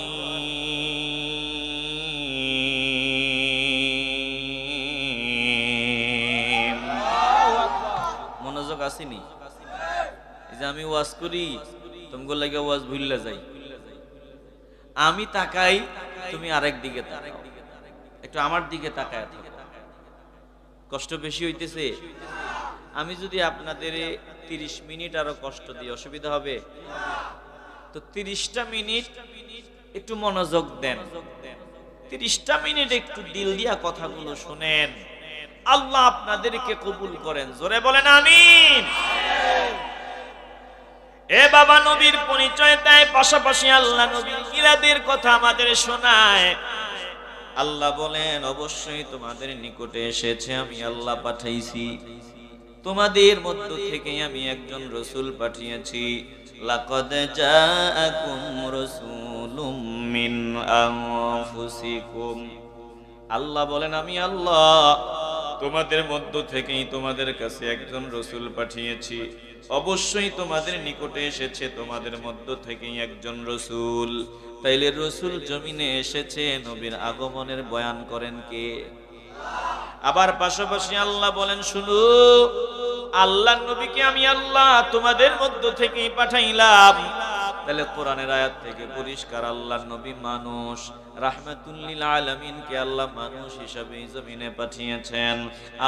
মনোযোগ আসেনি? এই যে আমি ওয়াজ করি, তোমাকে লাগে ওয়াজ ভুললা যাই, আমি তাকাই, তুমি আরেক দিকে তাকাও, একটু আমার দিকে তাকায় থাকো। কষ্ট বেশি হইতেছে? আমি যদি আপনাদের 30 মিনিট আরো কষ্ট দিই অসুবিধা হবে? তো 30টা মিনিট একটু মনোযোগ দেন, 30টা মিনিট একটু দিল দিয়া কথাগুলো শুনেন, আল্লাহ আপনাদেরকে কবুল করেন। জোরে বলেন আমিন। এ বাবা নবীর পরিচয় দেয়, পাশাপাশি আল্লাহ নবীর মিলাদের কথা আমাদের শোনায়। আল্লাহ বলেন অবশ্যই তোমাদের নিকটে এসেছে আমি আল্লাহ পাঠাইছি, তোমাদের মধ্য থেকে আমি একজন রাসূল পাঠিয়েছি। লাকাদ জাআকুম রাসূলুম মিন আনফুসিকুম। আল্লাহ বলেন আমি আল্লাহ তোমাদের মধ্য থেকেই তোমাদের কাছে একজন রাসূল পাঠিয়েছি, অবশ্যই তোমাদের নিকটে এসেছে তোমাদের মধ্য থেকেই একজন রাসূল। তাইলে রাসূল জমিনে এসেছে, নবীর আগমনের বয়ান করেন কে? আবার পাশাপাশি আল্লাহ বলেন শুনো, আল্লাহর নবীকে আমি আল্লাহ তোমাদের মধ্য থেকেই পাঠাইলাম। তাহলে কোরআনের আয়াত থেকে পরিষ্কার আল্লাহর নবী মানুষ, রাহমাতুল লিল আলামিন কে আল্লাহ মানুষ হিসাবে জমিনে পাঠিয়েছেন।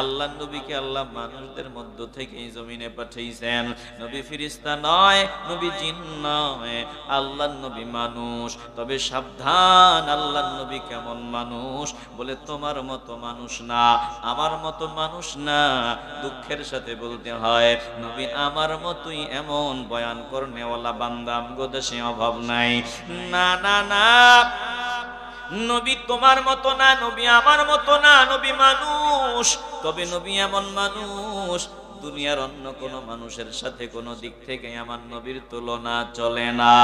আল্লাহর নবীকে আল্লাহ মানুষদের মধ্য থেকে জমিনে পাঠিয়েছেন। নবী ফেরেশতা নয়, নবী জিন নয়, আল্লাহর নবী মানুষ। তবে সাবধান, আল্লাহর নবী কেমন মানুষ? বলে তোমার মতো মানুষ না, আমার মতো মানুষ না। দুঃখের সাথে বলতে হয় নবী আমার মতোই এমন বয়ান করনেওয়ালা বান্দা আমগো দেশে অভাব নাই। না না না, নবী তোমার মতো না, নবী আমার মতো না, নবী মানুষ। তবে নবী এমন মানুষ, দুনিয়ার অন্য কোন মানুষের সাথে কোন দিক থেকে আমার নবীর তুলনা চলে না।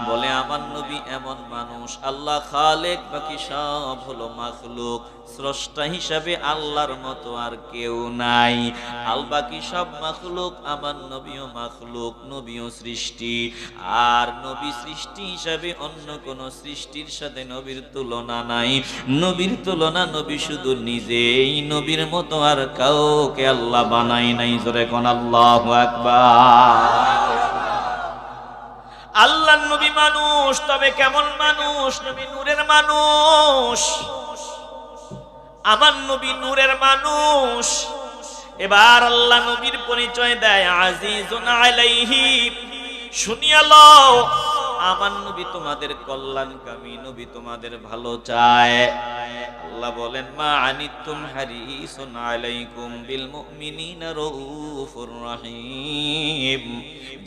বলে আমার নবী এমন মানুষ, আল্লাহ খালেক, বাকি সব হলো মাখলুক। স্রষ্টা হিসাবে আল্লাহর মতো আর কেউ নাই, আল বাকি সব মাখলুক, আমার নবীও মাখলুক, নবীও সৃষ্টি। আর নবী সৃষ্টি হিসাবে অন্য কোন সৃষ্টির সাথে নবীর তুলনা নাই। নবীর তুলনা নবী শুধু নিজেই, নবীর মতো আর কাউকে আল্লাহ বানাই নাই। জোরে কোন আল্লাহু আকবার। আল্লাহর নবী মানুষ, তবে কেমন মানুষ? নবী নূরের মানুষ, আমার নবী নূরের মানুষ। এবার আল্লাহ নবীর পরিচয় দেয় আজিজুন আলাইহি। শুনিয়া লও, আমার নবী তোমাদের কল্যাণকামী, নবী তোমাদের ভালো চায়। আল্লাহ বলেন মা আনিতুম হারিসুন আলাইকুম বিল মুমিনিনা রাউফুর রহিম।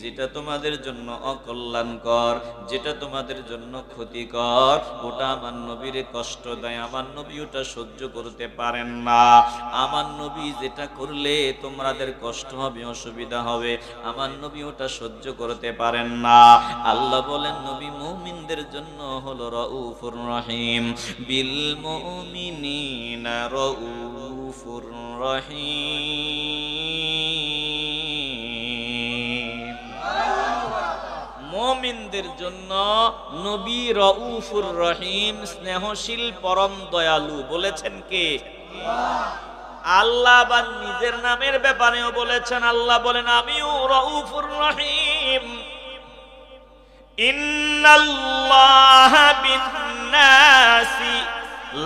যেটা তোমাদের জন্য অকল্যাণকর, যেটা তোমাদের জন্য ক্ষতিকর, ওটা আমার নবীর কষ্ট দেয়। আমার নবী ওটা সহ্য করতে পারেন না। আমার নবী যেটা করলে তোমাদের কষ্ট হবে, অসুবিধা হবে, আমার নবী ওটা সহ্য করতে পারেন না। আল্লাহ বলেন নবী মুমিনদের জন্য হলো রাউফুর রহিম। বিল মুমিনিনা রাউফুর রহিম। মুমিনদের জন্য নবী রাউফুর রহিম, স্নেহশীল, পরম দয়ালু। বলেছেন কে? আল্লাহ। আবার নিজের নামের ব্যাপারেও বলেছেন, আল্লাহ বলেন আমিও রাউফুর রহিম। ইন্নাল্লাহা বিন-নাসি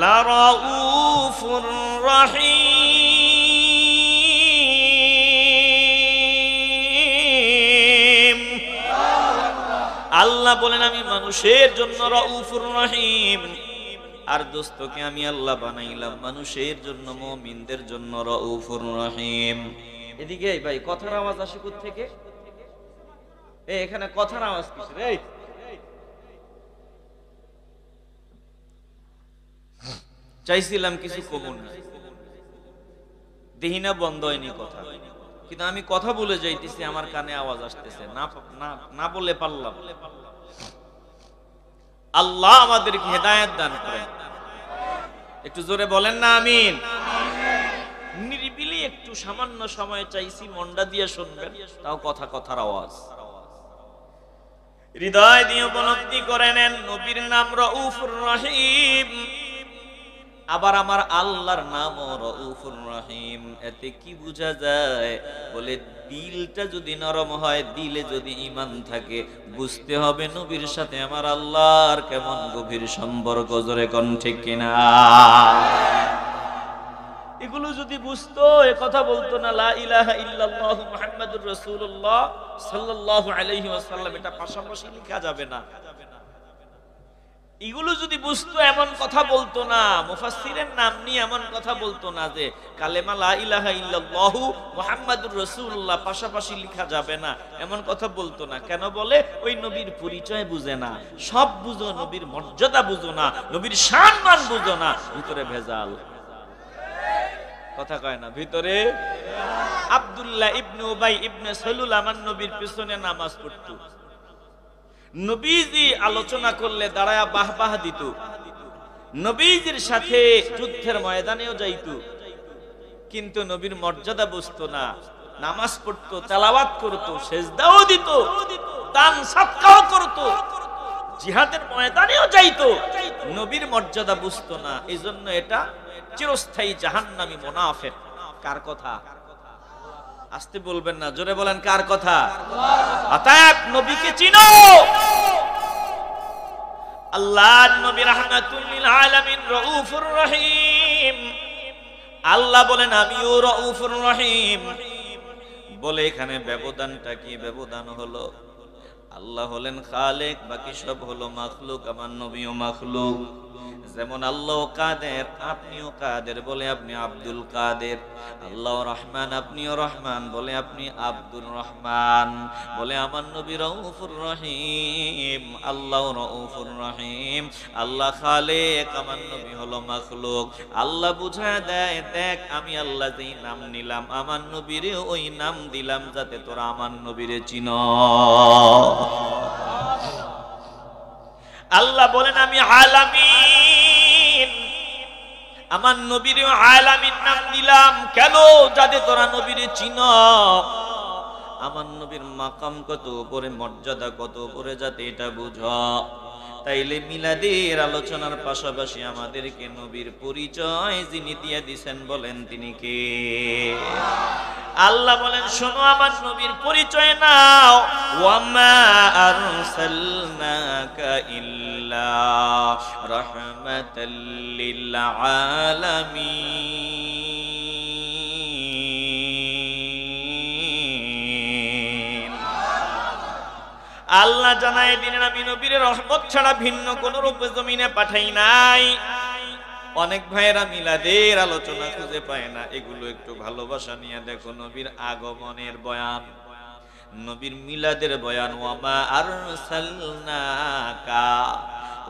লারাউফুর রহিম। আল্লাহ বলেন আমি মানুষের জন্য রাউফুর রহিম। আর দোস্তকে আমি আল্লাহ বানাইলাম মানুষের জন্য, মুমিনদের জন্য রাউফুর রহিম। এদিকে ভাই কথার আওয়াজ আসে কোথা থেকে? এখানে কথার আওয়াজ কিসের? রে চাইছিলাম কিছু কমন না, দেহিনা বন্ধ হয়নি কথা, কিন্তু আমি কথা বলে যাইতেছি, আমার কানে আওয়াজ আসতেছে না, না বলে পারলাম। আল্লাহ আমাদেরকে হেদায়েত দান করেন। একটু জোরে বলেন না আমিন। নিরিবিলি সামান্য সময় চাইছি, মনটা দিয়ে শুনবেন, তাও কথার আওয়াজ। হৃদয় দিয়ে উপলব্ধি করে নেন নবীর নাম রউফুর রহিম, আবার আমার আল্লাহর নামও রউফুর রহিম। এতে কি বোঝা যায়? বলে দিলটা যদি নরম হয়, দিলে যদি ঈমান থাকে, বুঝতে হবে নবীর সাথে আমার আল্লাহর কেমন গভীর সম্পর্ক। জোরে কোন ঠিক কিনা? এগুলো যদি বুঝতো, এ কথা বলতো না লা ইলাহা ইল্লাল্লাহু মুহাম্মাদুর রাসূলুল্লাহ সাল্লাল্লাহু আলাইহি ওয়াসাল্লাম, এটা পাশাপাশি লেখা যাবে না। এগুলো যদি বুঝতো, এমন কথা বলতো না। মুফাসসিরের নাম নিয়ে এমন কথা বলতো না যে কালেমা লা ইলাহা ইল্লাল্লাহু মুহাম্মাদুর রাসূলুল্লাহ পাশাপাশি লেখা যাবে না, এমন কথা বলতো না। কেন বলে? ওই নবীর পরিচয় বুঝে না, সব বুঝো, নবীর মর্যাদা বুঝো না, নবীর সম্মান বুঝো না, ভিতরে ভেজাল। কথা কয় না? ভিতরে আব্দুল্লাহ ইবনে উবাই ইবনে সালুল আমার নবীর পিছনে নামাজ পড়তো। নবীজি আলোচনা করলে দাঁড়ায়া বাহবাহ দিত, নবীজির সাথে যুদ্ধের ময়দানেও যাইত, কিন্তু নবীর মর্যাদা বুঝতো না। নামাজ পড়তো, তেলাওয়াত করতো, সেজদাও দিত, দান সাদকাও করতো, জিহাদের ময়দানেও যাইতো, নবীর মর্যাদা বুঝতো না। এজন্য এটা চিরস্থায়ী জাহান্নামী মুনাফিক। কার কথা? আসতে বলবেন না, জোরে বলেন কার কথা? অতএব নবীকে চিনো। আল্লাহর নবী রাহমাতুল লিল আলামিন রউফুর রহিম। আল্লাহ বলেন আমিও রউফুর রহিম। বলে এখানে ব্যবধানটা কি? ব্যবধান হলো আল্লাহ হলেন খালেক, বাকি সব হলো মাখলুক। আমার নবীও মাখলুক। যেমন আল্লাহ কাদের, আপনিও কাদের, বলে আপনি আব্দুল কাদের। আল্লাহ রহমান, আপনিও রহমান, বলে আপনি আব্দুর রহমান। বলে আমার নবী রউফুর রহিম, আল্লাহ রউফুর রহিম। আল্লাহ খালেক, আমার নবী হলো মাখলুক। আল্লাহ বুঝায় দেয়, দেখ আমি আল্লাহ যেই নাম নিলাম, আমার নবীরে ওই নাম দিলাম যাতে তোরা আমার নবীরে চিনো। আল্লাহ বলেন আমি আলামিন, আমার নবীর আলামিন নাম দিলাম কেন? যাতে তোরা নবীরে চিনো। আমার নবীর মাকাম কত উপরে, মর্যাদা কত উপরে, যাতে এটা বুঝো। তাইলে মিলাদের আলোচনার পাশাপাশি আমাদেরকে নবীর পরিচয় যিনি দিয়ে দিছেন, বলেন তিনি কে? আল্লাহ বলেন শোনো, আমার নবীর পরিচয় নাও। ওয়ামা আরসালনাকা ইল্লা রাহমাতাল লিল আলামিন। আল্লাহ জানায় দিলেন আমি নবীর রহমত ছাড়া ভিন্ন কোন রূপে জমিনে পাঠাই নাই। অনেক ভাইয়েরা মিলাদের আলোচনা খুঁজে পায় না, এগুলো একটু ভালোবাসা নিয়ে দেখো। নবীর আগমনের বয়ান, নবীর মিলাদের বয়ান। ওয়ামা আরসালনাকা,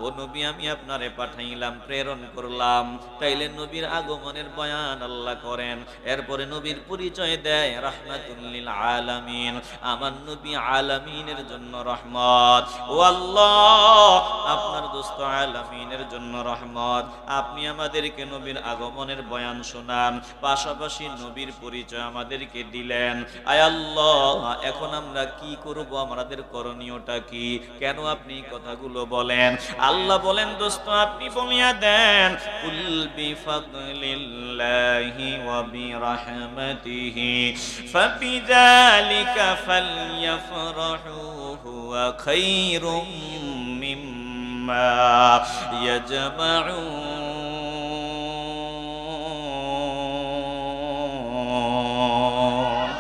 ও নবী আমি আপনারে পাঠাইলাম, প্রেরণ করলাম। তাইলে নবীর আগমনের বয়ান আল্লাহ করেন। এরপরে নবীর পরিচয় দেয় রাহমাতুল লিল আলামিন, আমার নবী আলামিনের জন্য রহমত। ও আল্লাহ, আপনার দোস্ত আলামিনের জন্য রহমত। আপনি আমাদেরকে নবীর আগমনের বয়ান শোনান, পাশাপাশি নবীর পরিচয় আমাদেরকে দিলেন। আয় আল্লাহ, এখন আমরা কি করব? আমাদের করণীয়টা কি? কেন আপনি কথাগুলো বলেন? আল্লাহ বলেন দোস্ত আপনি বলিয়া দেন, কুল বিফাদলিল্লাহি ওয়া বিরাহমাতিহি ফাবিযালিকা ফালইফরাহু হুয়া খায়রুম মিম্মা ইয়াজমাউন।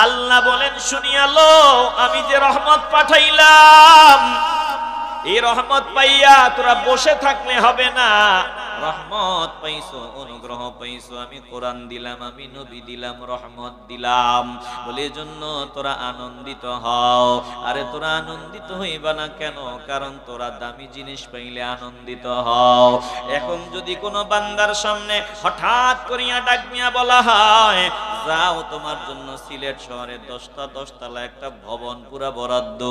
আল্লাহ বলেন শুনিয়ালো, আমি যে রহমত পাঠাইলাম, এই রহমত পাইয়া তোরা বসে থাকলে হবে না। রহমত পাইছো, অনুগ্রহ পাইছো, আমি কোরআন দিলাম, আমি নবী দিলাম, রহমত দিলাম, বলে জন্য তোরা আনন্দিত হও। আরে তোরা আনন্দিত হইবা না কেন? কারণ তোরা দামি জিনিস পাইলে আনন্দিত হও। এখন যদি কোনো বান্দার সামনে হঠাৎ করিয়া ডাক নিয়া বলা হয় যাও তোমার জন্য সিলেট শহরে 10 তলা একটা ভবন পুরা বরাদ্দ,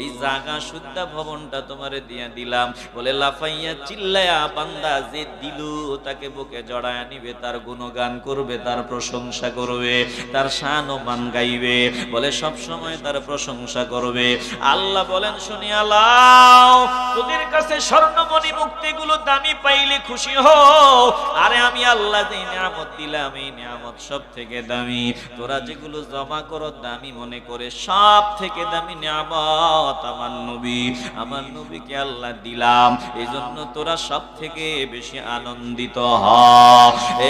এই জায়গা শুদ্ধা ভবনটা তোমারে দিয়া দিলাম। বলে লাফাইয়া চিল্লায়া বান্দা যে দিল তাকে বুকে জড়ায় নিবে, তার গুণগান করবে, তার প্রশংসা করবে, তার শান ও মান গাইবে, বলে সব সময় তার প্রশংসা করবে। আল্লাহ বলেন শুনিয়া লাও, তোদের কাছে স্বর্ণমণি মুক্তিগুলো দামি পাইলে খুশি হও। আরে আমি আল্লাহ যে নিয়ামত দিলাম এই নিয়ামত সব থেকে দামি। তোরা যেগুলো জমা করো দামি মনে করে, সব থেকে দামি নিয়ামত আমার নবী, আমার নবীকে আল্লাহ দিলাম, এই জন্য তোরা সব থেকে বেশি আনন্দিত হ।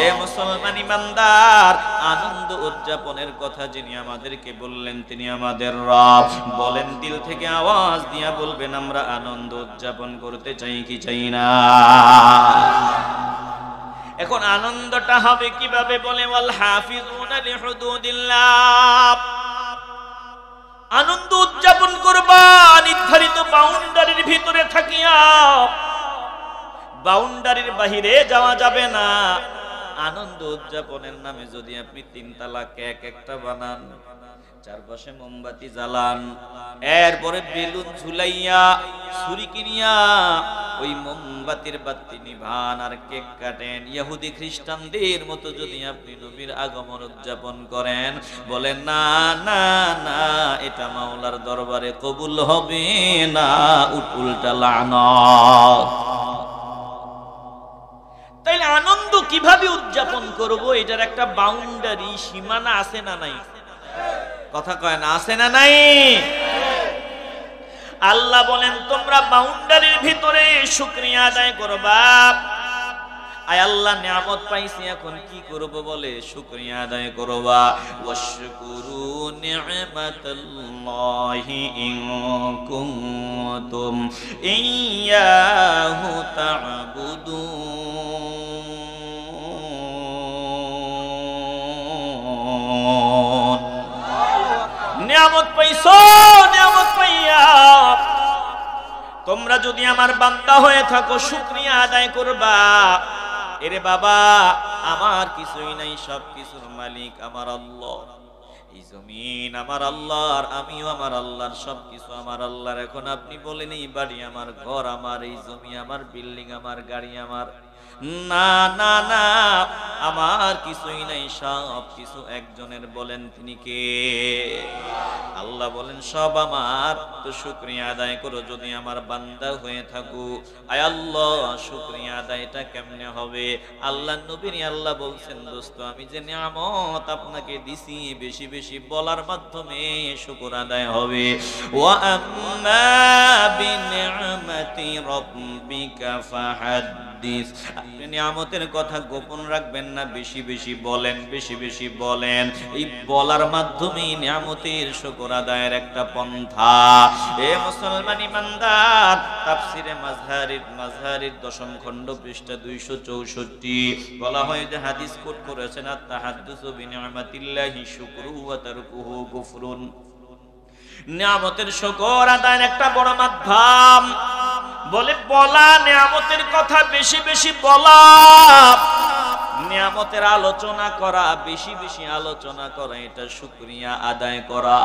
এ মুসলমান ইমানদার, আনন্দ উদযাপনের কথা যিনি আমাদেরকে বললেন তিনি আমাদের রব। বলেন দিল থেকে আওয়াজ দিয়া বলবেন আমরা আনন্দ উদযাপন করতে চাই কি চাই না? এখন আনন্দটা হবে কিভাবে? বলে ওয়াল হাফিজুনা লিহুদুদিল্লাহ। আনন্দ উদযাপন করবা নির্ধারিত বাউন্ডারির ভিতরে থাকিয়া, বাউন্ডারির বাহিরে যাওয়া যাবে না। আনন্দ উদযাপনের নামে যদি আপনি 3 তালা কেক একটা বানান, চারপাশে মোমবাতি জ্বালান, এরপরে বেলুন ঝুলাইয়া ছুরি কিনিয়া ওই মোমবাতির বাতি নিভান আর কেক কাটেন, ইহুদি খ্রিস্টানদের মতো যদি আপনি নবীর আগমন উদযাপন করেন, বলেন না না না, এটা মাওলার দরবারে কবুল হবে না, উল্টা লানত। তাইলে আনন্দ কিভাবে উদযাপন করব? এটার একটা বাউন্ডারি, সীমানা আছে না নাই? কথা কয় না, আছে না নাই? আল্লাহ বলেন তোমরা বাউন্ডারির ভিতরে শুকরিয়া আদায় করবা। আয় আল্লাহ নিয়ামত পাইছি, এখন কি করব? বলে শুকরিয়া আদায় করবা। ওয়াশকুরু নি'মাতাল্লাহি ইন কুনতুম ইয়্যাহু তা'বুদুন। নিয়ামত পাইছো, নিয়ামত পাইয়া তোমরা যদি আমার বান্দা হয়ে থাকো শুকরিয়া আদায় করবা। এরে বাবা, আমার কিছুই নাই, সব কিছুর মালিক আমার আল্লাহ। এই জমিন আমার আল্লাহর, আমিও আমার আল্লাহর, সবকিছু আমার আল্লাহর। এখন আপনি বলেন এই বাড়ি আমার, ঘর আমার, এই জমি আমার, বিল্ডিং আমার, গাড়ি আমার। না না না, আমার কিছুই নাই, সব কিছু একজনের। বলেন তিনি কে? আল্লাহ বলেন সব আমার। তো শুকরিয়া আদায় করো যদি আমার বান্দা হয়ে থাকো। আয় আল্লাহ, শুকরিয়া আদায়টা কেমনে হবে? আল্লাহ নবীর আল্লাহ বলছেন দোস্ত, আমি যে নিয়ামত আপনাকে দিছি বেশি বেশি বলার মাধ্যমে শুকর আদায় হবে। ওয়া আম্মা বিনি'মাতি রাব্বিকা ফাহাদ্দিস। আপনি নিয়ামতের কথা গোপন রাখবেন না, বেশি বেশি বলেন, বেশি বেশি বলেন। এই বলার মাধ্যমে নিয়ামতের শুকর আদায়ের একটা পন্থা। এ মুসলমান ইমানদার, তাফসিরে মাযহারির 10ম খণ্ড পৃষ্ঠা 264 বলা হয় যে হাদিস কোট করেছেন আত-তাহাদ্দুসু বিনি'মাতিল্লাহি শুকরু ওয়া তারকুহু কুফরুন। নিয়ামতের শুকর আদায়ের একটা বড় মাধ্যম। বলে বলা, নিয়ামতের কথা বেশি বেশি বলা, নিয়ামতের আলোচনা করা, বেশি বেশি আলোচনা করা, এটা শুকরিয়া আদায় করা।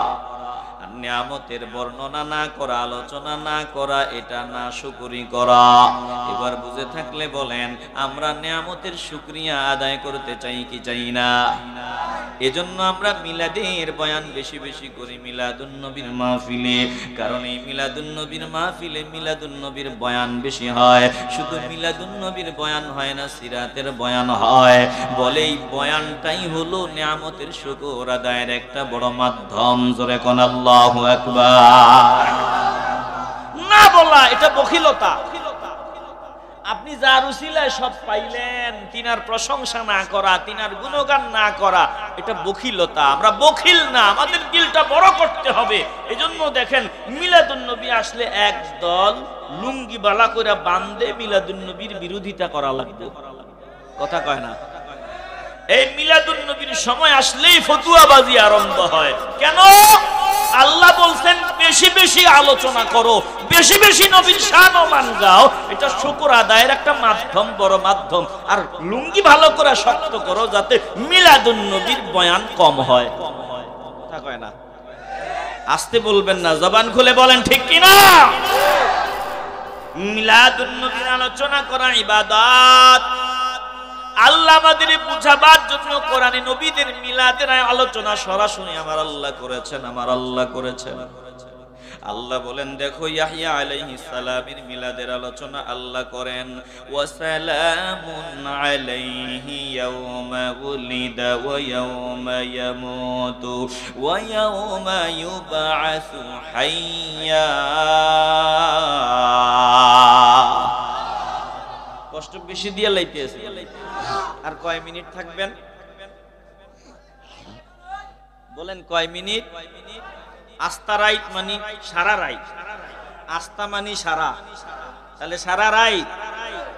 আর নিয়ামতের বর্ণনা না করা, আলোচনা না করা, এটা না শুকরি করা। এবার বুঝে থাকলে বলেন আমরা নিয়ামতের শুকরিয়া আদায় করতে চাই কি চাই না? এজন্য আমরা মিলাদের বয়ান বেশি বেশি করি, মিলাদুন নবীর মাহফিলে। কারণ এই মিলাদুন নবীর মাহফিলে মিলাদুন নবীর বয়ান বেশি হয়। শুধু মিলাদুন নবীর বয়ান হয় না, সিরাতের বয়ান হয়। বলে এই বয়ানটাই হলো নিয়ামতের শুকর আদায়ের একটা বড় মাধ্যম। জোরে কোন আল্লাহু আকবার। না বলা এটা বখিলতা। আপনি যার উসিলায় সব পাইলেন, তিনার প্রশংসা না করা, তিনার গুণগান না করা, এটা বখিলতা। আমরা বখিল না, আমাদের দিলটা বড় করতে হবে। এজন্য দেখেন মিলাদুন নবী আসলে একদল লুঙ্গি বালা করে বাঁধে মিলাদুন নবীর বিরোধিতা করা লাগবে। কথা কয় না? এই মিলাদুন নবীর সময় আসলেই ফতুয়াবাজি আরম্ভ হয়। কেন? আল্লাহ বলছেন বেশি বেশি আলোচনা করো, বেশি বেশি নবীর শান ও মান গাও, এটা শুকর আদায়ের একটা মাধ্যম, বড় মাধ্যম। আর লুঙ্গি ভালো করে শক্ত করো যাতে মিলাদুন নবীর বয়ান কম হয়। কথা কয় না, আসতে বলবেন না, জবান খুলে বলেন ঠিক কিনা। মিলাদুন নবীর আলোচনা করা ইবাদত। আল্লাহ আমাদের বুঝাবার জন্য কোরআনে নবীদের মিলাদের আলোচনা সরাসরি আমার আল্লাহ করেছেন, আমার আল্লাহ করেছেন। আল্লাহ বলেন, দেখো ইয়াহইয়া আলাইহিস সালামের মিলাদের আলোচনা আল্লাহ করেন, ওয়া সালামুন আলাইহি ইয়াওমা উলিদা ওয়া ইয়াওমা ইয়ামুতু ওয়া ইয়াওমা ইউবআসু হাইয়া। কষ্ট বেশি দিয়ে লাইতেছে। আর কয় মিনিট থাকবেন বলেন? কয় মিনিট? আস্তা রাইট মানে সারা রাইট, আস্তা মানে সারা, তাহলে সারা রাইট।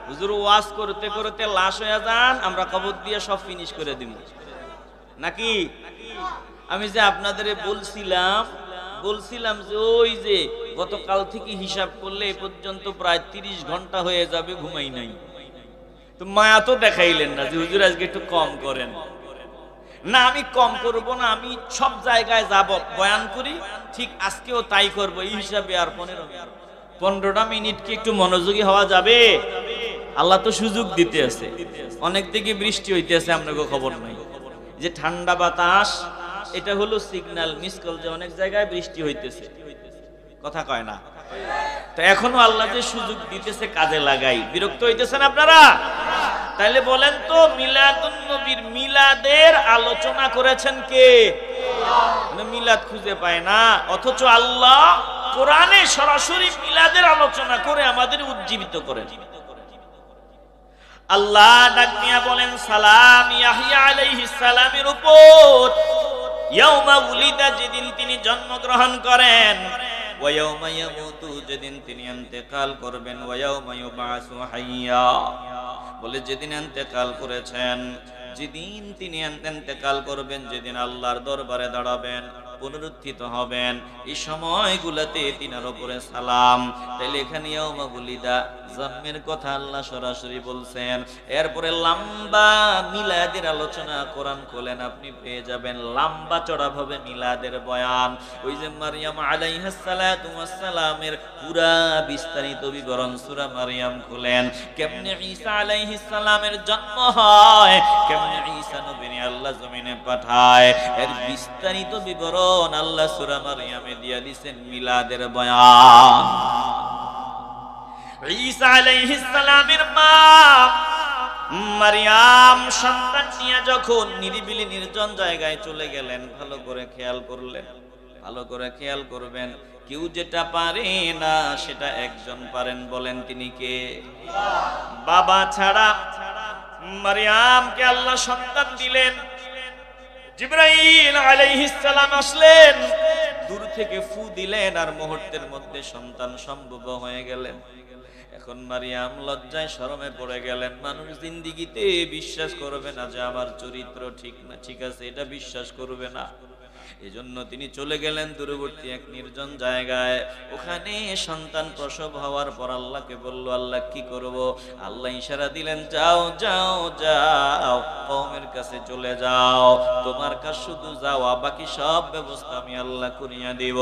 হুজুর ওয়াজ করতে করতে লাশ হয়ে যান, আমরা কবর দিয়ে সব ফিনিশ করে দিব নাকি? আমি যে আপনাদের বলছিলাম যে ওই যে গতকাল থেকে হিসাব করলে এ পর্যন্ত প্রায় 30 ঘন্টা হয়ে যাবে, ঘুমাই নাই। তো মায়া তো দেখাইলেন না যে হুজুর আজকে একটু কম করেন। না, আমি কম করব না, আমি সব জায়গায় যাব, বয়ান করি, ঠিক আজকেও তাই করব। এই হিসাবে আর 15টা মিনিট কি একটু মনোযোগী হওয়া যাবে? আল্লাহ তো সুযোগ দিতে আছে। অনেক দিকে বৃষ্টি হইতেছে, আপনাকে খবর নাই। যে ঠান্ডা বাতাস, এটা হলো সিগন্যাল, মিস কল যে অনেক জায়গায় বৃষ্টি হইতেছে। কথা কয় না। তো এখনো আল্লাহ যে সুযোগ দিতেছে কাজে লাগাই। বিরক্ত হইতেছেন আপনারা? তাইলে বলেন তো, মিলাদুন নবীর মিলাদের আলোচনা করেছেন কে? মিলাদ খুঁজে পায় না, অথচ আল্লাহ কোরআনে সরাসরি মিলাদের আলোচনা করে আমাদের উজ্জীবিত করেন। আল্লাহ ডাক দিয়া বলেন, সালাম ইয়াহইয়া আলাইহিস সালামের উপর, ইয়াউমা উলিদা, যেদিন তিনি জন্মগ্রহণ করেন, ওয়া ইয়াউমা ইয়ামুতু, যেদিন তিনি ইন্তেকাল করবেন, ওয়া ইয়াউমা ইউবআসু হাইয়া, বলে যেদিন ইন্তেকাল করেছেন, যেদিন তিনি ইন্তেকাল করবেন, যেদিন আল্লাহর দরবারে দাঁড়াবেন, পুনরুত্থিত হবেন, এই সময়গুলোতে তিনার উপরে সালাম। তাইলে এখানে ইয়াউমা উলিদা, জন্মের কথা আল্লাহ সরাসরি বলছেন। এরপরে লম্বা মিলাদের আলোচনা কোরআন খোলেন, আপনি পেয়ে যাবেন লম্বা চড়া ভাবে মিলাদের বয়ান। ওই যে মারইয়াম আলাইহিস সালাতু ওয়াস সালামের পুরা বিস্তারিত বিবরণ সূরা মারইয়াম খোলেন, কেমনে ঈসা আলাইহিস সালামের জন্ম হয়, কেমনে ঈসা নবীকে আল্লাহ জমিনে পাঠায়, এর বিস্তারিত বিবরণ আল্লাহ সূরা মারইয়ামে দিয়া দিয়েছেন মিলাদের বয়ান। ঈসা আলাইহিস সালামের মা মারইয়াম সন্তান নিয়ে যখন নিরিবিলি নির্জন জায়গায় চলে গেলেন, ভালো করে খেয়াল করলেন, ভালো করে খেয়াল করবেন, কেউ যেটা পারে না সেটা একজন পারেন, বলেন তিনি কে? বাবা ছাড়া। মারইয়ামকে আল্লাহ সন্তান দিলেন। জিবরাইল আলাইহিস সালাম আসলেন, দূর থেকে ফু দিলেন, আর মুহূর্তের মধ্যে সন্তান সম্ভব হয়ে গেলেন। এখন মারইয়াম লজ্জায় শরমে পড়ে গেলেন। মানুষ জিন্দেগিতে বিশ্বাস করবে না যে আমার চরিত্র ঠিক না, ঠিক আছে, এটা বিশ্বাস করবে না। এজন্য তিনি চলে গেলেন দূরবর্তী এক নির্জন জায়গায়। ওখানে সন্তান প্রসব হওয়ার পর আল্লাহকে বলল, আল্লাহ কি করব? আল্লাহ ইশারা দিলেন, যাও যাও যাও, কওমের কাছে চলে যাও, তোমার কাজ শুধু যাওয়া, বাকি সব ব্যবস্থা আমি আল্লাহ করিয়া দিব।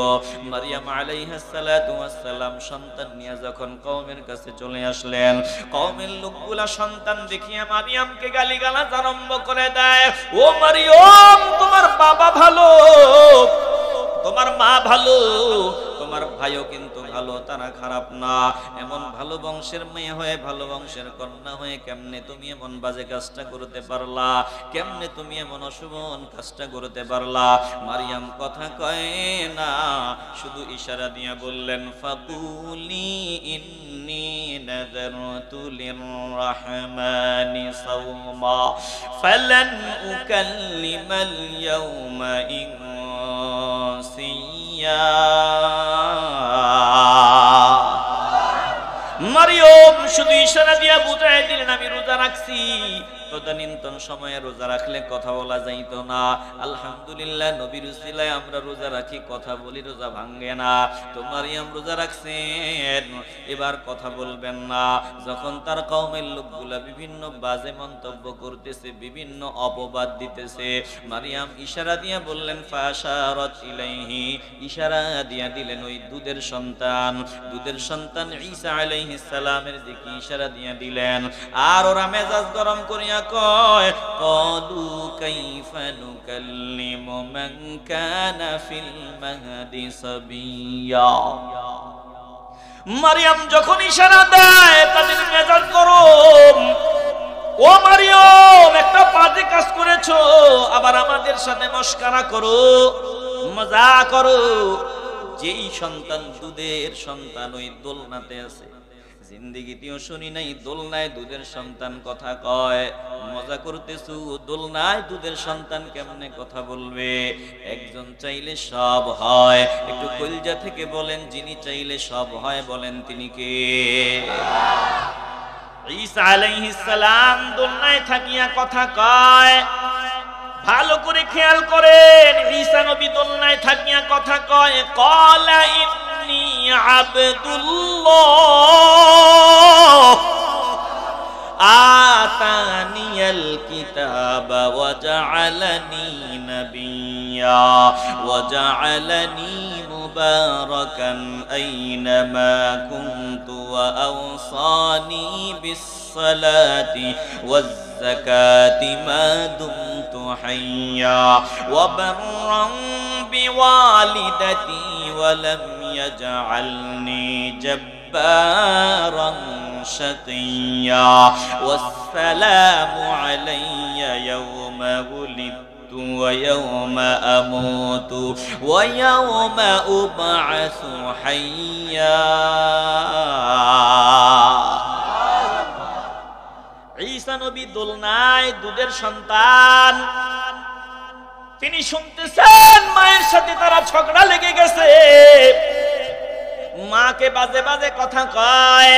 মারইয়াম আলাইহিস সালাতু ওয়াস সালাম সন্তান নিয়ে যখন কওমের কাছে চলে আসলেন, কওমের লোকগুলা সন্তান দেখিয়া মারইয়ামকে গালিগালাজ আরম্ভ করে দেয়। ও মারইয়াম, তোমার বাবা ভালো, তোমার মা ভালো, তোমার ভাইও কিন্তু ভালো, তারা খারাপ না। এমন ভালো বংশের মেয়ে হয়ে, ভালো বংশের কন্যা হয়ে কেমনে তুমি এমন বাজে কাজটা করতে পারলা? কেমনে তুমি এমন অশুভ কাজটা করতে পারলা? মারইয়াম কথা কয় না, শুধু ইশারা দিয়ে বললেন, ফাকুলি ইন্নী নাযারতু লিররহমানি সাওমা ফালান উকাল্লিমাল ইয়াওমা ইনসিয়া। মারইয়াম শুধু ইশারা দিয়া বুঝাই দিলেন, আমি রোজা রাখছি, তদানীন্তন সময়ে রোজা রাখলে কথা বলা যাইত না। আলহামদুলিল্লাহ নবীর উসিলায় আমরা রোজা রাখি, কথা বলি, রোজা ভাঙ্গে না। তো মারিয়াম রোজা রাখছেন, এবার কথা বলবেন না। যখন তার কওমের লোকগুলা বিভিন্ন বাজে মন্তব্য করতেছে, বিভিন্ন অপবাদ দিতেছে, মারিয়াম ইশারা দিয়া বললেন ফাশারাত ইলাইহি, ইশারা দিয়া দিলেন ওই দুধের সন্তান ঈসা আলাইহিস সালামের দিকে ইশারা দিয়া দিলেন। আর ওরা মেজাজ গরম করিয়া কয় ক্বালু কাইফা নুকাল্লিমু মান কানা ফিল মাহদি সাবিয়্যা। মারিয়াম যখন ইশারা দেয় তাদের মেজাজ গরম। ও মারিয়াম, একটা বাজে কাজ করেছো, আবার আমাদের সাথে মস্করা করো, মজা করো। যেই সন্তান দুধের সন্তান ওই দোলনাতে আছে, জিন্দেগিতেও শুনি নাই দোলনায় দুধের সন্তান কথা কয়। মজা করতেছু, দোলনায় দুধের সন্তান কেমনে কথা বলবে? একজন চাইলে সব হয়, একটু কলিজা থেকে বলেন, যিনি চাইলে সব হয় বলেন তিনি কে? ঈসা আলাইহিস সালাম দোলনায় থাকিয়া কথা কয়। ভালো করে খেয়াল করেন, ঈসা নবী দোলনায় থাকিয়া কথা কয়। ক্বালা ইন্নী আবদুল্লাহ আতানিয়াল কিতাবা ওয়া জাআলানি নাবিয়্যা ওয়া জাআলানি মুবারাকান আইনামা কুনতু ওয়া আওসানি বিস-সালাতি ওয়াজ-যাকাতি মা দুমতু হাইয়্যা ওয়া বাররান বিওয়ালিদাতি ওয়া লাম ইয়াজআলনি জাব্বারান শাকিয়্যা ওয়াস-সালামু আলাইয়া ইয়াওমা উলিদতু ওয়া ইয়াওমা আমুতু ওয়া ইয়াওমা উবআসু হাইয়্যা। ঈসা নবী দোলনায় দুধের সন্তান, তিনি শুনতেছেন মায়ের সাথে তারা ঝগড়া লেগে গেছে, মাকে বাজে বাজে কথা কয়।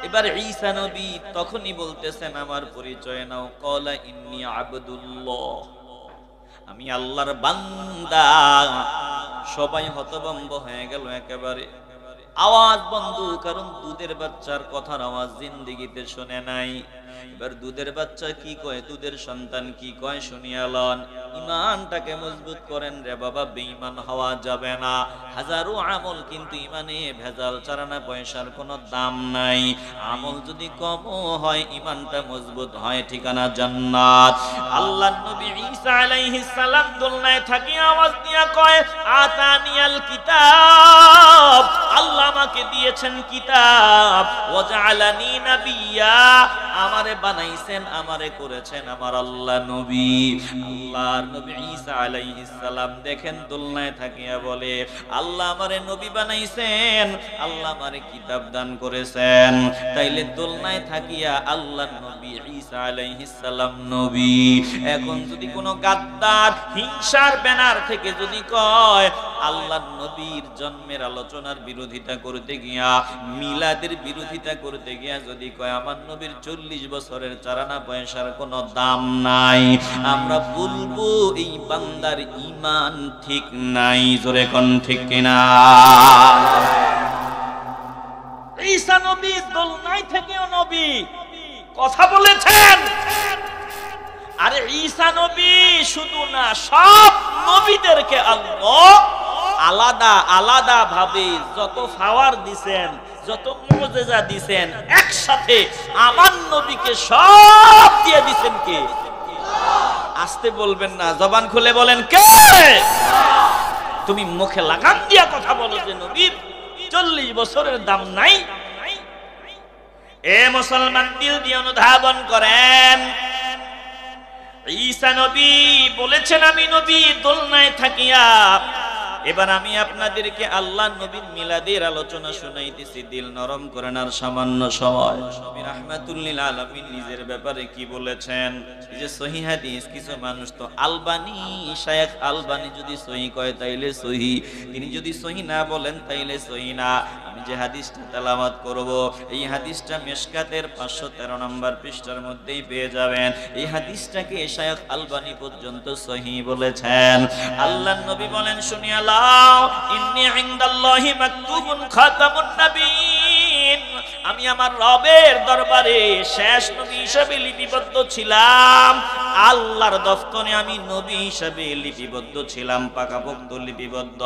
এবার ঈসা নবী তখনই বলতেছেন আমার পরিচয় নাও। ক্বালা ইন্নী আবদুল্লাহ, আমি আল্লাহর বান্দা। সবাই হতভম্ব হয়ে গেল একেবারে, আওয়াজ বন্ধ, কারণ দুধের বাচ্চার কথার আওয়াজ জিন্দেগিতে শুনে নাই। এবার দুধের বাচ্চা কি কয়, দুধের সন্তান কি কয় শুনিয়া লন। ইমানটাকে মজবুত করেন রে বাবা, বেঈমান হওয়া যাবে না। হাজারো আমল, কিন্তু ইমানে ভেজাল ছাড়া না পয়সার কোনো দাম নাই। আমল যদি কমও হয়, ইমানটা মজবুত হয়, ঠিকানা জান্নাত। আল্লাহর নবী ঈসা আলাইহিস সালাম দোলনায় থাকিয়া আওয়াজ দিয়া কয় আতানিয়াল কিতাব, আল্লাহ আমাকে দিয়েছেন কিতাব, ওয়া জাআলানি নাবিয়্যা, আমারে বানাইছেন, আমারে করেছেন আমার আল্লাহ নবী। আল্লাহর নবী ঈসা আলাইহিস সালাম দেখেন দোলনায় থাকিয়া বলে আল্লাহ আমারে নবী বানাইছেন, আল্লাহ আমারে কিতাব দান করেছেন। তাইলে দোলনায় থাকিয়া আল্লাহর নবী ঈসা আলাইহিস সালাম নবী। এখন যদি কোনো গাদ্দার হিংসার ব্যানার থেকে যদি কয় আল্লাহর নবীর জন্মের আলোচনার বিরোধিতা করতে গিয়া, মিলাদের বিরোধিতা করতে গিয়া যদি কয় আমার নবীর 40 বছরের চারানা পয়সার কোনো দাম নাই, আমরা বলবো এই বান্দার ঈমান ঠিক নাই। জোরে কোন ঠিক কিনা? ঈসা নবী দোলনায় থেকেও নবী কথা বলেছেন। আরে ঈসা নবী শুধু না, সব নবীদেরকে আল্লাহ আলাদা আলাদা ভাবে যত পাওয়ার দিবেন, যত মুজিজা দিবেন, একসাথে আমার নবীকে সব দিয়ে দিবেন কে? আস্তে বলবেন না, জবান খুলে বলেন কে? তুমি মুখে লাগাম দিয়া কথা বলো যে নবীর 40 বছরের দাম নাই। এ মুসলমান, দিল দিয়ে অনুধাবন করেন, ঈসা নবী বলেছেন আমি নবী দোলনায় থাকিয়া এবার আমি আপনাদেরকে আল্লাহ নবীর মিলাদের আলোচনা শুনাইতেছি, দিল নরম করেন আর সামান্য সময়। নবী রাহমাতুল লিল আলামিন নিজের ব্যাপারে কি বলেছেন? এই যে সহিহ হাদিস, কিছু মানুষ তো আলবানী, শায়েখ আলবানী যদি সহিহ কয় তাইলে সহিহ, তিনি যদি সহিহ না বলেন তাইলে সহিহ না। আমি যে হাদিসটা তেলাওয়াত করব, এই হাদিসটা মিশকাতের 513 নম্বর পৃষ্ঠার মধ্যেই পেয়ে যাবেন। এই হাদিসটাকে শায়েখ আলবানী পর্যন্ত সহিহ বলেছেন। আল্লাহর নবী বলেন, শুনিয়া লাও, ইন্নী ইনদাল্লাহি মাকতুবুন খাতামুন নবিয়্যিন, আমি আমার রবের দরবারে শেষ নবী হিসেবে লিপিবদ্ধ ছিলাম। আল্লাহর দফতরে আমি নবী হিসেবে লিপিবদ্ধ ছিলাম, পাকাপোক্ত লিপিবদ্ধ।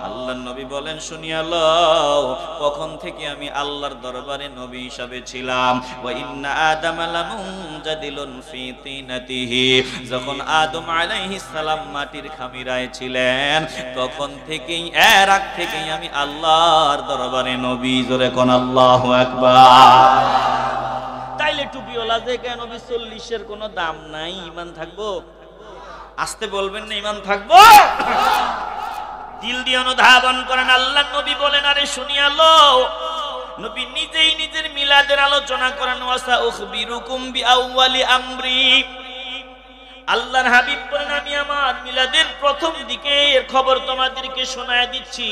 আল্লাহর নবী বলেন, শুনিয়া লও, কখন থেকে আমি আল্লাহর দরবারে নবী হিসেবে ছিলাম। ওয়া ইন্না আদামা লামুনজাদিলুন ফি তিনাতিহি, যখন আদম আলাইহিস সালাম মাটির খামিরায় ছিলেন, তখন থেকেই, এর আগ থেকেই আমি আল্লাহর দরবারে নবী। জোরে কোন আল্লাহু আকবার। তাইলে টুপিওয়ালা যে কেন নবী 40-এর কোনো দাম নাই? ঈমান থাকবো? আসতে বলবেন না, ঈমান থাকবো? দিল দিয়ে অনুধাবন করেন। আল্লাহর নবী বলেন, আরে শুনিয়া লও, নবী নিজেই নিজের মিলাদের আলোচনা করেন। ওয়াসা উখবিরুকুম বিআউয়ালি আমরি, আল্লাহর হাবিব বলেন, আমি আমার মিলাদের প্রথম দিকের খবর তোমাদেরকে শোনায় দিচ্ছি।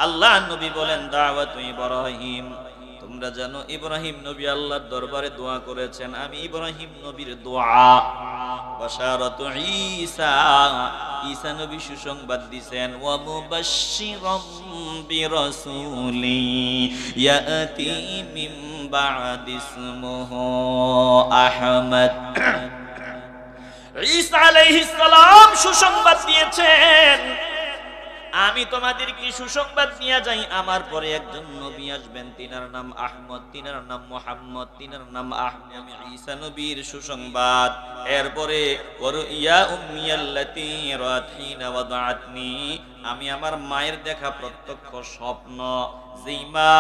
আল্লাহর নবী বলেন, দাওয়াতু ইব্রাহিম, তোমরা জানো ইব্রাহিম নবী আল্লাহর দরবারে দোয়া করেছেন। আমি ইব্রাহিম নবীর দোয়া। বাশারাতু ঈসা, ঈসা নবী সুসংবাদ দিবেন। ওয়া মুবাশশিরাম বিরাসূলি ইয়াতি মিন বা'দি ইসমুহু আহমদ। ঈসা আলাইহিস সালাম সুসংবাদ দিয়েছেন, আমি তোমাদেরকে সুসংবাদ নিয়ে যাই, আমার পরে একজন নবী আসবেন, তিনার নাম আহমদ, তিনার নাম মুহাম্মদ, তিনার নাম আহমদ। আমি ঈসা নবীর সুসংবাদ। এরপরে ওয়া উম্মিয়াল্লাতী রাতহিনা ওয়াদাআতনি, আমি আমার মায়ের দেখা প্রত্যক্ষ স্বপ্ন, যেই মা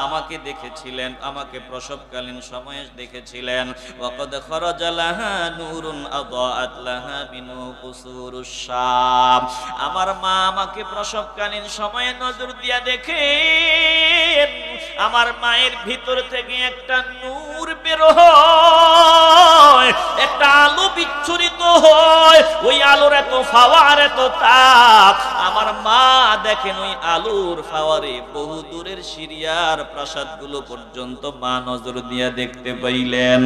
আমাকে দেখেছিলেন, আমাকে প্রসবকালীন সময়ে দেখেছিলেন। ওয়াকাদ খরাজা লাহা নূরুন আদাআত লাহা বিনু কুসুরুশ শাম, আমার মা আমাকে প্রসবকালীন সময়ে নজর দিয়া দেখেন, আমার মায়ের ভিতর থেকে একটা নূর বের হয়, একটা আলো বিচ্ছুরিত হয়, ওই আলোর এত ফাওয়ার, এত তাপ, আমার মা দেখেন ওই আলোর ফাওয়ারে বহু দূরের সিরিয়ার প্রাসাদগুলো পর্যন্ত মা নজর দিয়া দেখতে পাইলেন।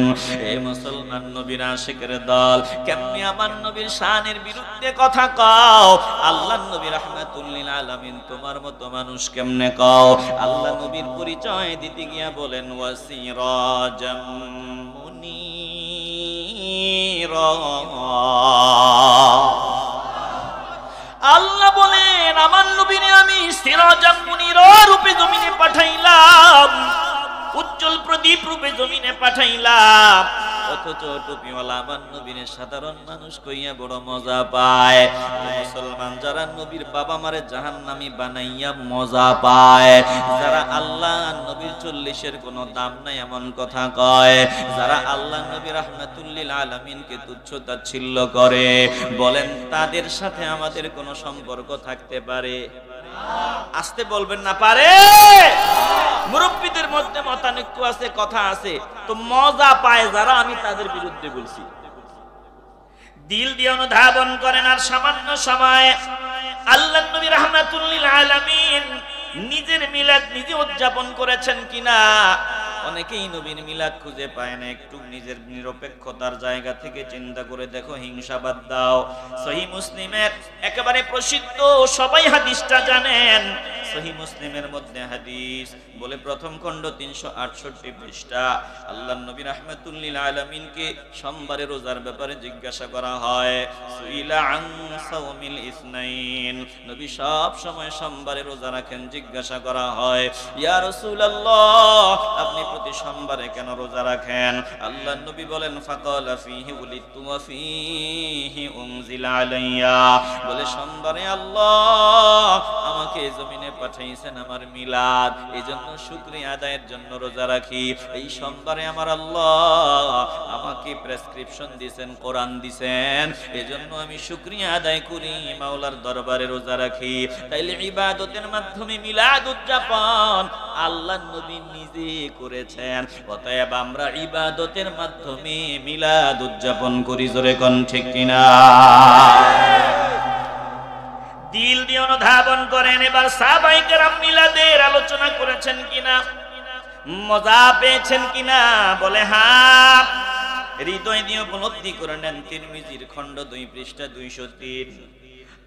এই মুসলমান নবীর আশিকের দল, কেমনি আমার নবীর শানের বিরুদ্ধে কথা কও? আল্লাহর নবী রাহমাতুল লিল আলামিন তোমার মতো মানুষ কেমনে কও? আল্লাহ নবীর পরিচয় দিতে গিয়া বলেন, ওয়াসিরাজাম মুনীরা, আল্লাহ বলেন আমার নবীকে আমি সিরাজাম মুনীরা রূপে জমিনে পাঠাইলাম, উজ্জ্বল প্রদীপ রূপে জমিনে পাঠাইলাম। অথচ টুপিওয়ালা আমার নবীর সাধারণ মানুষ কইয়া বড় মজা পায়। মুসলমান যারা নবীর বাবা মারে জাহান্নামী বানাইয়া মজা পায়, যারা আল্লাহ নবীর 40-এর কোনো দাম নাই এমন কথা কয়, যারা আল্লাহ নবী রাহমাতুল লিল আলামিনকে তুচ্ছ তাচ্ছিল্য করে, বলেন তাদের সাথে আমাদের কোনো সম্পর্ক থাকতে পারে? আসতে বলবেন না, পারে? মুরব্বীদের মধ্যে মতানৈক্য আছে, কথা আছে, তো মজা পায় যারা, আমি তাদের বিরুদ্ধে বলছি। দিল দিয়ে অনুধাবন করেন আর সামান্য সময়। আল্লাহ নবী রাহমাতুল লিল আলামিন নিজের মিলাদ নিজে উদযাপন করেছেন কিনা? অনেকেই নবীর মিলাদ খুঁজে পায় না। একটু নিজের নিরপেক্ষতার জায়গা থেকে চিন্তা করে দেখো, হিংসা বাদ দাও। সহিহ মুসলিমের একেবারে প্রসিদ্ধ, সবাই হাদিসটা জানেন। সহিহ মুসলিমের মধ্যে হাদিস বলে, প্রথম খণ্ড 368 পৃষ্ঠা, আল্লাহর নবী রাহমাতুল লিল আলামিনকে সোমবারে রোজার ব্যাপারে জিজ্ঞাসা করা হয়। সুইলা আন সাওমিল ইসনাইন, নবী সব সময় সোমবারে রোজা রাখেন। জিজ্ঞাসা করা হয়, ইয়া রাসূলুল্লাহ, আপনি প্রতি সোমবারে কেন রোজা রাখেন? আল্লাহর নবী বলেন, ফাকালা ফীহি উলিদতু ওয়া ফীহি উনজিলা আলাইয়া, বলে সোমবারে আল্লাহ আমাকে এই জমিনে পাঠাইছেন আমার মিলাদ, এজন্য শুকরিয়া আদায়ের জন্য রোজা রাখি। এই সোমবারে আমার আল্লাহ আমাকে প্রেসক্রিপশন দিয়েছেন, কোরআন দিয়েছেন, এজন্য আমি শুকরিয়া আদায় করি, মাওলার দরবারে রোজা রাখি। তাইলে ইবাদতের মাধ্যমে মিলাদ উদযাপন আল্লাহর নবী নিজে করেছেন, অতএব আমরা ইবাদতের মাধ্যমে মিলাদ উদযাপন করি। জোরে কোন ঠিক কিনা? দিল দিয়ে অনুধাবন করেন। এবার সাহাবায়ে কেরাম মিলাদের আলোচনা করেছেন কিনা, মজা পেয়েছেন কিনা? বলে হ্যাঁ। হৃদয় দিয়ে উপলব্ধি করে নেন। তিরমিজির খণ্ড 2 পৃষ্ঠা 203।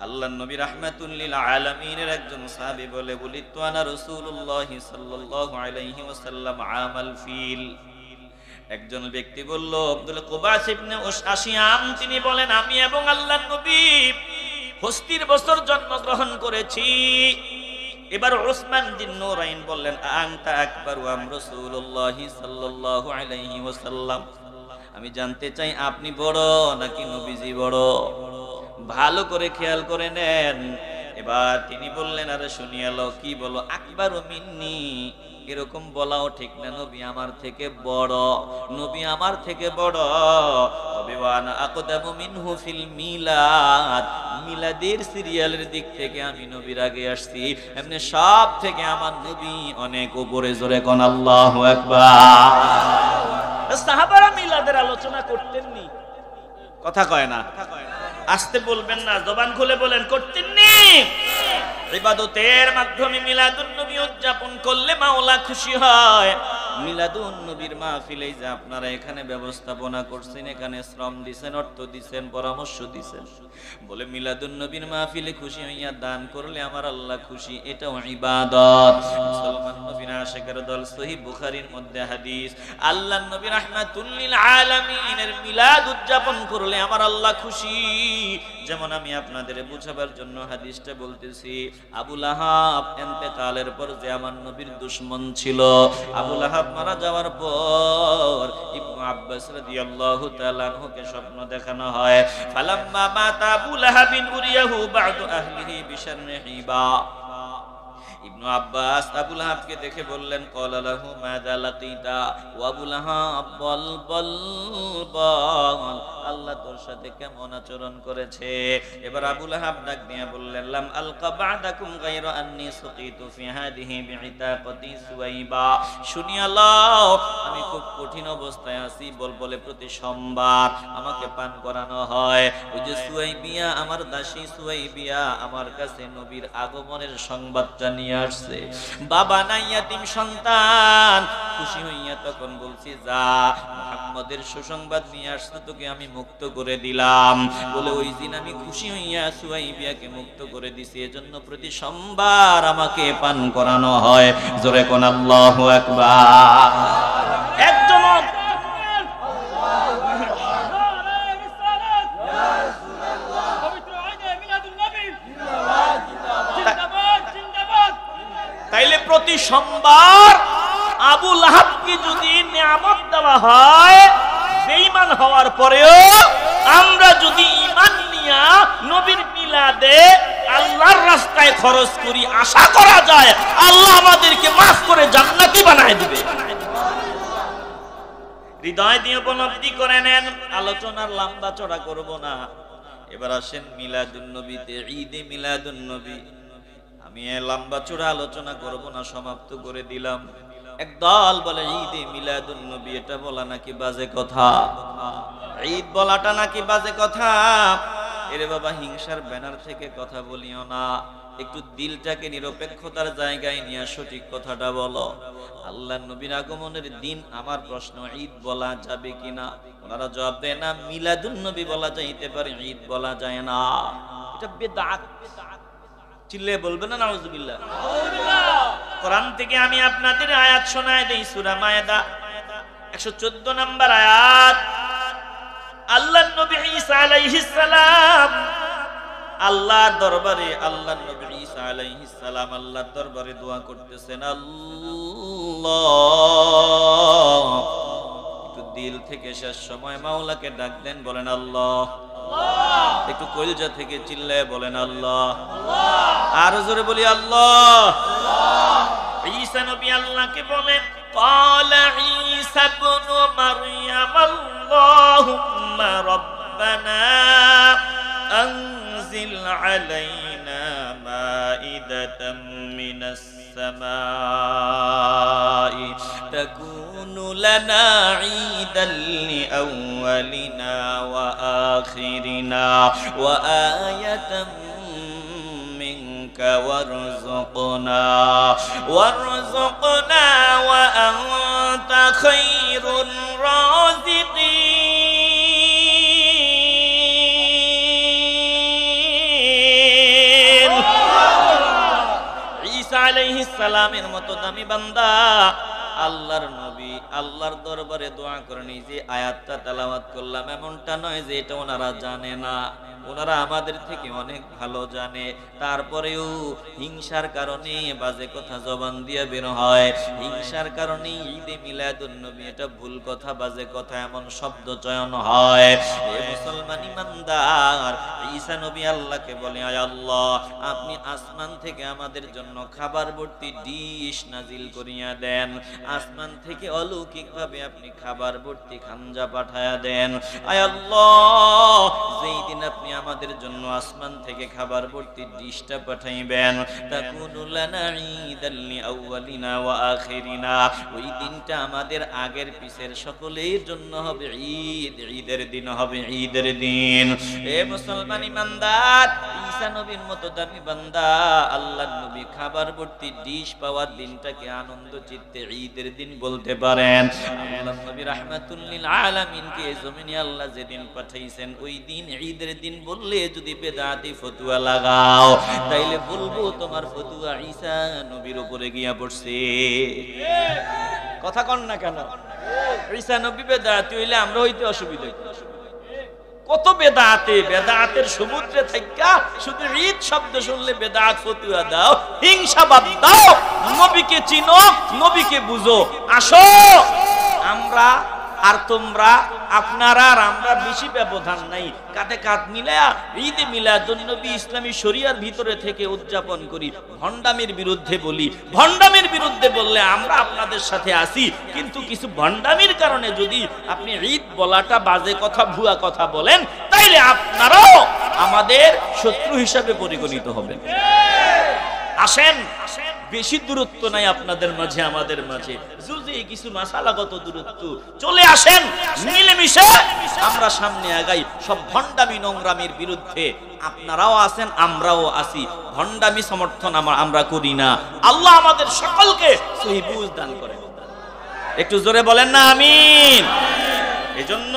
আল্লাহর নবী রাহমাতুল লিল আলামিনের একজন সাহাবী বলে, বলিত আনা রাসূলুল্লাহ সাল্লাল্লাহু আলাইহি ওয়াসাল্লাম আমাল ফিল। একজন ব্যক্তি বলল, আব্দুল কুবাস ইবনে আশিয়াম, তিনি বলেন আমি এবং আল্লাহর নবী হস্তির বছর জন্মগ্রহণ করেছি। এবার উসমান বিন নুরাইন বললেন, আনতা আকবারু আম রাসূলুল্লাহ সাল্লাল্লাহু আলাইহি ওয়াসাল্লাম, আমি জানতে চাই আপনি বড় নাকি নবীজি বড়? ভালো করে খেয়াল করে নেন। এবার তিনি বললেন, আরে শুনিয়ে লো, কি বলো? আকবারু মিন্নি, এরকম বলাও ঠিক না, নবী আমার থেকে বড়, নবী আমার থেকে বড়। তবে ওয়ানা আকদামু মিনহু ফিল মিলাদ, মিলাদের সিরিয়ালের দিক থেকে আমি নবীর আগে আসছি, এমনি সব থেকে আমার নবী অনেক উপরে। জোরে কোন আল্লাহু আকবার। সাহাবারা মিলাদের আলোচনা করতেননি, কথা কয় না, আসতে বলবেন না, জবান খুলে বলেন, করতেননি। ইবাদতের মাধ্যমে মিলাদুন নবী উদযাপন করলে মাওলা খুশি হয়। মিলাদুন নবীর মাহফিলে যে আপনারা এখানে ব্যবস্থাপনা করছেন, এখানে শ্রম দিবেন, অর্থ দিবেন, পরামর্শ দিবেন, বলে মিলাদুন নবীর মাহফিলে খুশি হইয়া দান করলে আমার আল্লাহ খুশি, এটাও ইবাদত। মুসলমান নবীর আশিকের দল, সহিহ বুখারীর মধ্যে হাদিস, আল্লাহর নবী রাহমাতুল লিল আলামিনের মিলাদ উদযাপন করলে আমার আল্লাহ খুশি। যেমন আমি আপনাদের বুঝাবার জন্য হাদিসটা বলতেছি। আবু লাহাব ইন্তেকালের পর যে আমার নবীর দুশমন ছিল, আবু লাহাব মারা যাওয়ার পর ইবনে আব্বাস রাদিয়াল্লাহু তাআলা আনহুকে স্বপ্ন দেখানো হয়, ফালাম্মা মাতা আবু লাহাবিন উরিয়াহু বা'দু আহলিহি বিশারহিবা। ইবনে আব্বাস আবু লাহাবকে দেখে বললেন, ক্বালা লাহু মাযা লাকিতা, ওয়া আবু লাহাব বল বল বল, আল্লাহ তোর সাথে কেমন আচরণ করেছে? এবার আবু লাহাব ডাক দিয়ে বললেন, লাম আলকা বা'দাকুম গায়রা আন্নী সুকিতু ফি হাদিহি বিইতাকাতি সুওয়াইবা। শুনিয়া লও, আমি খুব কঠিন অবস্থায় আছি, বলে প্রতি সোমবার আমাকে পান করানো হয়। ওই যে সুওয়াইবিয়া, আমার দাসী সুওয়াইবিয়া আমার কাছে নবীর আগমনের সংবাদটা নিয়ে আসছে। বাবা নাই, ইয়াতীম সন্তান। খুশি হইয়া তখন বলছি, যা, মুহাম্মদের সুসংবাদ নিয়ে আসছে, তোকে আমি মুক্ত করে দিলাম। বলে ওই দিন আমি খুশি হইয়া সুওয়াইবিয়াকে মুক্ত করে দিছি, এজন্য প্রতি সোমবার আমাকে পান করানো হয়। জোরে কোন আল্লাহু আকবার। একজন তাইলে প্রতি সোমবার আবু লাহাবকে যদি নিয়ামত দেওয়া হয়, বেঈমান হওয়ার পরেও আমরা যদি ঈমান নিয়া নবীর মিলাদে আল্লাহর রাস্তায় খরচ করি, আশা করা যায় আল্লাহ আমাদেরকে মাফ করে জান্নাতি বানায় দিবে। হৃদয় দিয়ে উপলব্ধি করে নেন। আলোচনার লম্বা চড়া করব না। এবার আসেন মিলাদুন নবীতে, ঈদে মিলাদুন নবী। আমি লম্বা চড়া আলোচনা করব না, সমাপ্ত করে দিলাম। একদল বলে ঈদে মিলাদুন নবী এটা বলা নাকি বাজে কথা, ঈদ বলাটা নাকি বাজে কথা। এরে বাবা, হিংসার ব্যানার থেকে কথা বলিও না, একটু দিলটাকে নিরপেক্ষতার জায়গায় নিয়ে সঠিক কথাটা বলো। আল্লাহর নবীর আগমনের দিন আমার প্রশ্ন, ঈদ বলা যাবে কিনা? ওনারা জবাব দেয় না, মিলাদুন নবী বলা যাইতে পারে, ঈদ বলা যায় না, এটা বিদআত। চিল্লে বলবেন না নাউজুবিল্লাহ। কোরআন থেকে আমি আপনাদের আয়াত শোনায় দেই, সূরা মায়েদা 114 নম্বর আয়াত। আল্লাহর নবী ঈসা আলাইহিস সালাম আল্লাহর দরবারে, আল্লাহর নবী ঈসা আলাইহিস সালাম আল্লাহর দরবারে দোয়া করতেছেন, আল্লাহ। একটু দিল থেকে শেষ সময় মাওলাকে ডাক দেন, বলেন আল্লাহ। একটু কলিজা থেকে চিল্লায় বলেন আল্লাহ। আর জোরে বলি আল্লাহ। ঈসা নবী আল্লাহকে বলেন قال عيسى ابن مريم اللهم ربنا أنزل علينا مائدة من السماء تكون لنا عيدا لأولنا وآخرنا وآية منك وارزقنا وأنت خير الرازقين। ঈসা আলাইহিস সালামের মতো দামি বান্দা আল্লাহর নবী আল্লাহর দরবারে দোয়া করেন। এই যে আয়াতটা তেলাওয়াত করলাম এমনটা নয় যে এটা ওনারা জানে না, ওনারা আমাদের থেকে অনেক ভালো জানে। তারপরেও হিংসার কারণে বাজে কথা জবান দিয়ে বের হয়, হিংসার কারণে ঈদে মিলাদুন নবী এটা ভুল কথা, বাজে কথা, এমন শব্দ চয়ন হয়। এ মুসলমান ইমানদার, ঈসা নবী আল্লাহকে বলে আয় আল্লাহ আপনি আসমান থেকে আমাদের জন্য খাবার ভর্তি ডিশ নাজিল করিয়া দেন, আসমান থেকে অলৌকিকভাবে আপনি খাবার ভর্তি খানজা পাঠায়া দেন। আয় আল্লাহ যেই দিন আপনি আমাদের জন্য আসমান থেকে খাবার ভর্তি ডিশটা পাঠাইবেন তাকুনু লানা ঈদাল লিআউয়ালিনা ওয়া আখিরিনা, ওই দিনটা আমাদের আগের পিছের সকলের জন্য হবে ঈদ, ঈদের দিন হবে, ঈদের দিন। এ মুসলমান ইমানদার, ঈসা নবীর মতো দামি বান্দা আল্লাহর নবী খাবার ভর্তি ডিশ পাওয়ার দিনটাকে আনন্দ চিত্তে ঈদের দিন বলতে পারেন। আল্লাহর নবী রাহমাতুল লিল আলামিনকে জমিনে আল্লাহ যেদিন পাঠাইছেন ওই দিন ঈদের দিন বললে যদি বেদাতি ফতুয়া লাগাও তাইলে বলবো তোমার ফতুয়া ঈসা নবীর উপরে গিয়া পড়ছে। কথা কন না কেন? ঈসা নবী বেদাতি হইলে আমরা হইতে অসুবিধা কি? কত বেদাতের সমুদ্রে থাইকা শুধু ঈদ শব্দ শুনলে বেদাত ফতুয়া দাও, হিংসা বাদ দাও, নবীকে চিনো, নবীকে বুঝো। আসো আমরা আর তোমরা, আপনারা আর আমরা বেশি ব্যবধান নাই, কাঁধে কাঁধ মিলায়া ঈদে মিলাদুন নবী ইসলামী শরিয়ার ভিতরে থেকে উদযাপন করি। ভণ্ডামির বিরুদ্ধে বলি, ভণ্ডামির বিরুদ্ধে বললে আমরা আপনাদের সাথে আসি, কিন্তু কিছু ভণ্ডামির কারণে যদি আপনি ঈদ বলাটা বাজে কথা, ভুয়া কথা বলেন তাইলে আপনারাও আমাদের শত্রু হিসাবে পরিগণিত হবেন। আসেন, বেশি দূরত্ব নাই আপনাদের মাঝে আমাদের মাঝে, যদি কিছু মাসালাগত দূরত্ব, চলে আসেন মিলেমিশে আমরা সামনে আগাই। সব ভণ্ডামি নোংরামির বিরুদ্ধে আপনারাও আছেন, আমরাও আছি। ভণ্ডামি সমর্থন আমরা করি না। আল্লাহ আমাদের সকলকে সহি বুঝ দান করেন। একটু জোরে বলেন না আমিন। এজন্য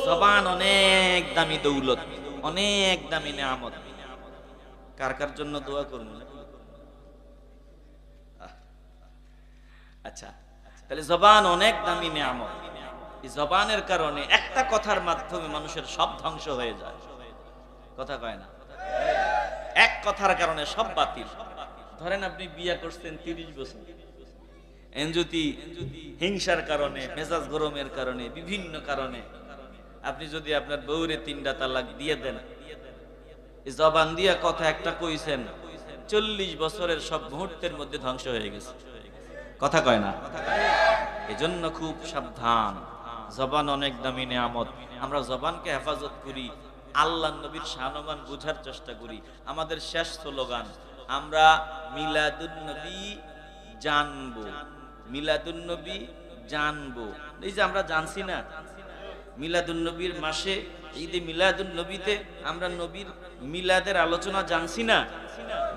জবান অনেক দামি দৌলত, অনেক দামি নেয়ামত। কার কার জন্য দোয়া করুন। আচ্ছা, তাহলে জবান অনেক দামি নেয়ামত। এই জবানের কারণে একটা কথার মাধ্যমে মানুষের সব ধ্বংস হয়ে যায়। কথা কয় না? এক কথার কারণে সব বাতিল। ধরেন আপনি বিয়ে করছেন 30 বছর, যদি হিংসার কারণে, মেজাজ গরমের কারণে, বিভিন্ন কারণে আপনি যদি আপনার বউরে 3টা তালাক দিয়ে দেন, এই জবান দিয়া কথা একটা কইছেন, 40 বছরের সব মুহূর্তের মধ্যে ধ্বংস হয়ে গেছে। কথা কয় না? এজন্য খুব সাবধান। জবান অনেক দামি নেয়ামত। আমরা জবানকে হেফাজত করি, আল্লাহর নবীর শানমান বুঝার চেষ্টা করি। আমাদের শেষ স্লোগান, আমরা মিলাদুন নবী জানবো, মিলাদুন নবী জানবো। এই যে আমরা জানছি না, মিলাদুন নবীর মাসে ঈদে মিলাদুন নবীতে আমরা নবীর মিলাদের আলোচনা জানছি না,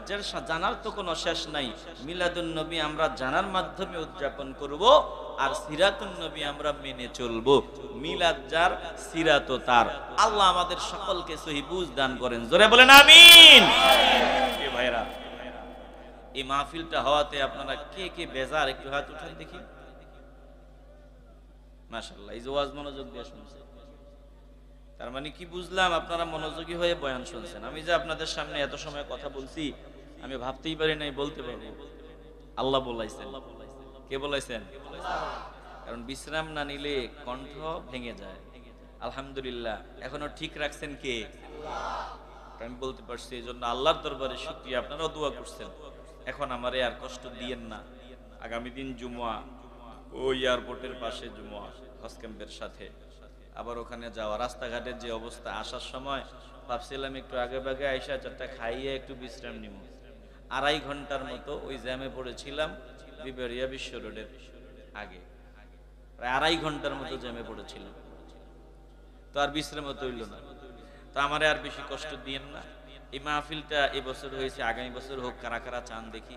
যার জানার তো কোনো শেষ নাই। মিলাদুন নবী আমরা জানার মাধ্যমে উদযাপন করব, আর সিরাতুন নবী আমরা মেনে চলবো। মিলাদ যার, সিরাত তার। আল্লাহ আমাদের সকলকে সহি বুঝ দান করেন। জোরে বলেন আমিন। এ ভাইরা, এই মাহফিলটা হওয়াতে আপনারা কে কে বেজার একটু হাত উঠান দেখি। মাশাআল্লাহ, এই যে ওয়াজ মনোযোগ দিয়ে শুনছেন, তার মানে কি বুঝলাম? আপনারা মনোযোগী হয়ে বয়ান শুনছেন। আমি যে আপনাদের সামনে এত সময় কথা বলছি আমি ভাবতেই পারি নাই বলতে পারবো। আল্লাহ বলাইছেন। কে বলাইছেন? কারণ বিশ্রাম না নিলে কণ্ঠ ভেঙে যায়। আলহামদুলিল্লাহ, এখনো ঠিক রাখছেন কে? আমি বলতে পারছি, এই জন্য আল্লাহর দরবারে শুকরিয়া, আপনারাও দোয়া করছেন। এখন আমারে আর কষ্ট দিয়েন না। আগামী দিন জুমা, ওই এয়ারপোর্টের পাশে জুমা হজ ক্যাম্পের সাথে, আবার ওখানে যাওয়া, রাস্তাঘাটের যে অবস্থা, আসার সময় ভাবছিলাম একটু আগে ভাগে আইসা চারটা খাইয়ে একটু বিশ্রাম নিব। 2.5 ঘন্টার মতো ওই জ্যামে পড়েছিলাম বিবেরিয়া বিশ্ব রোডের আগে, প্রায় 2.5 ঘন্টার মতো জ্যামে পড়েছিলাম। তো আর বিশ্রামও তৈল না। তো আমারে আর বেশি কষ্ট দিয়েন না। এই মাহফিলটা এবছর হয়েছে, আগামী বছর হোক, কারা কারা চান দেখি।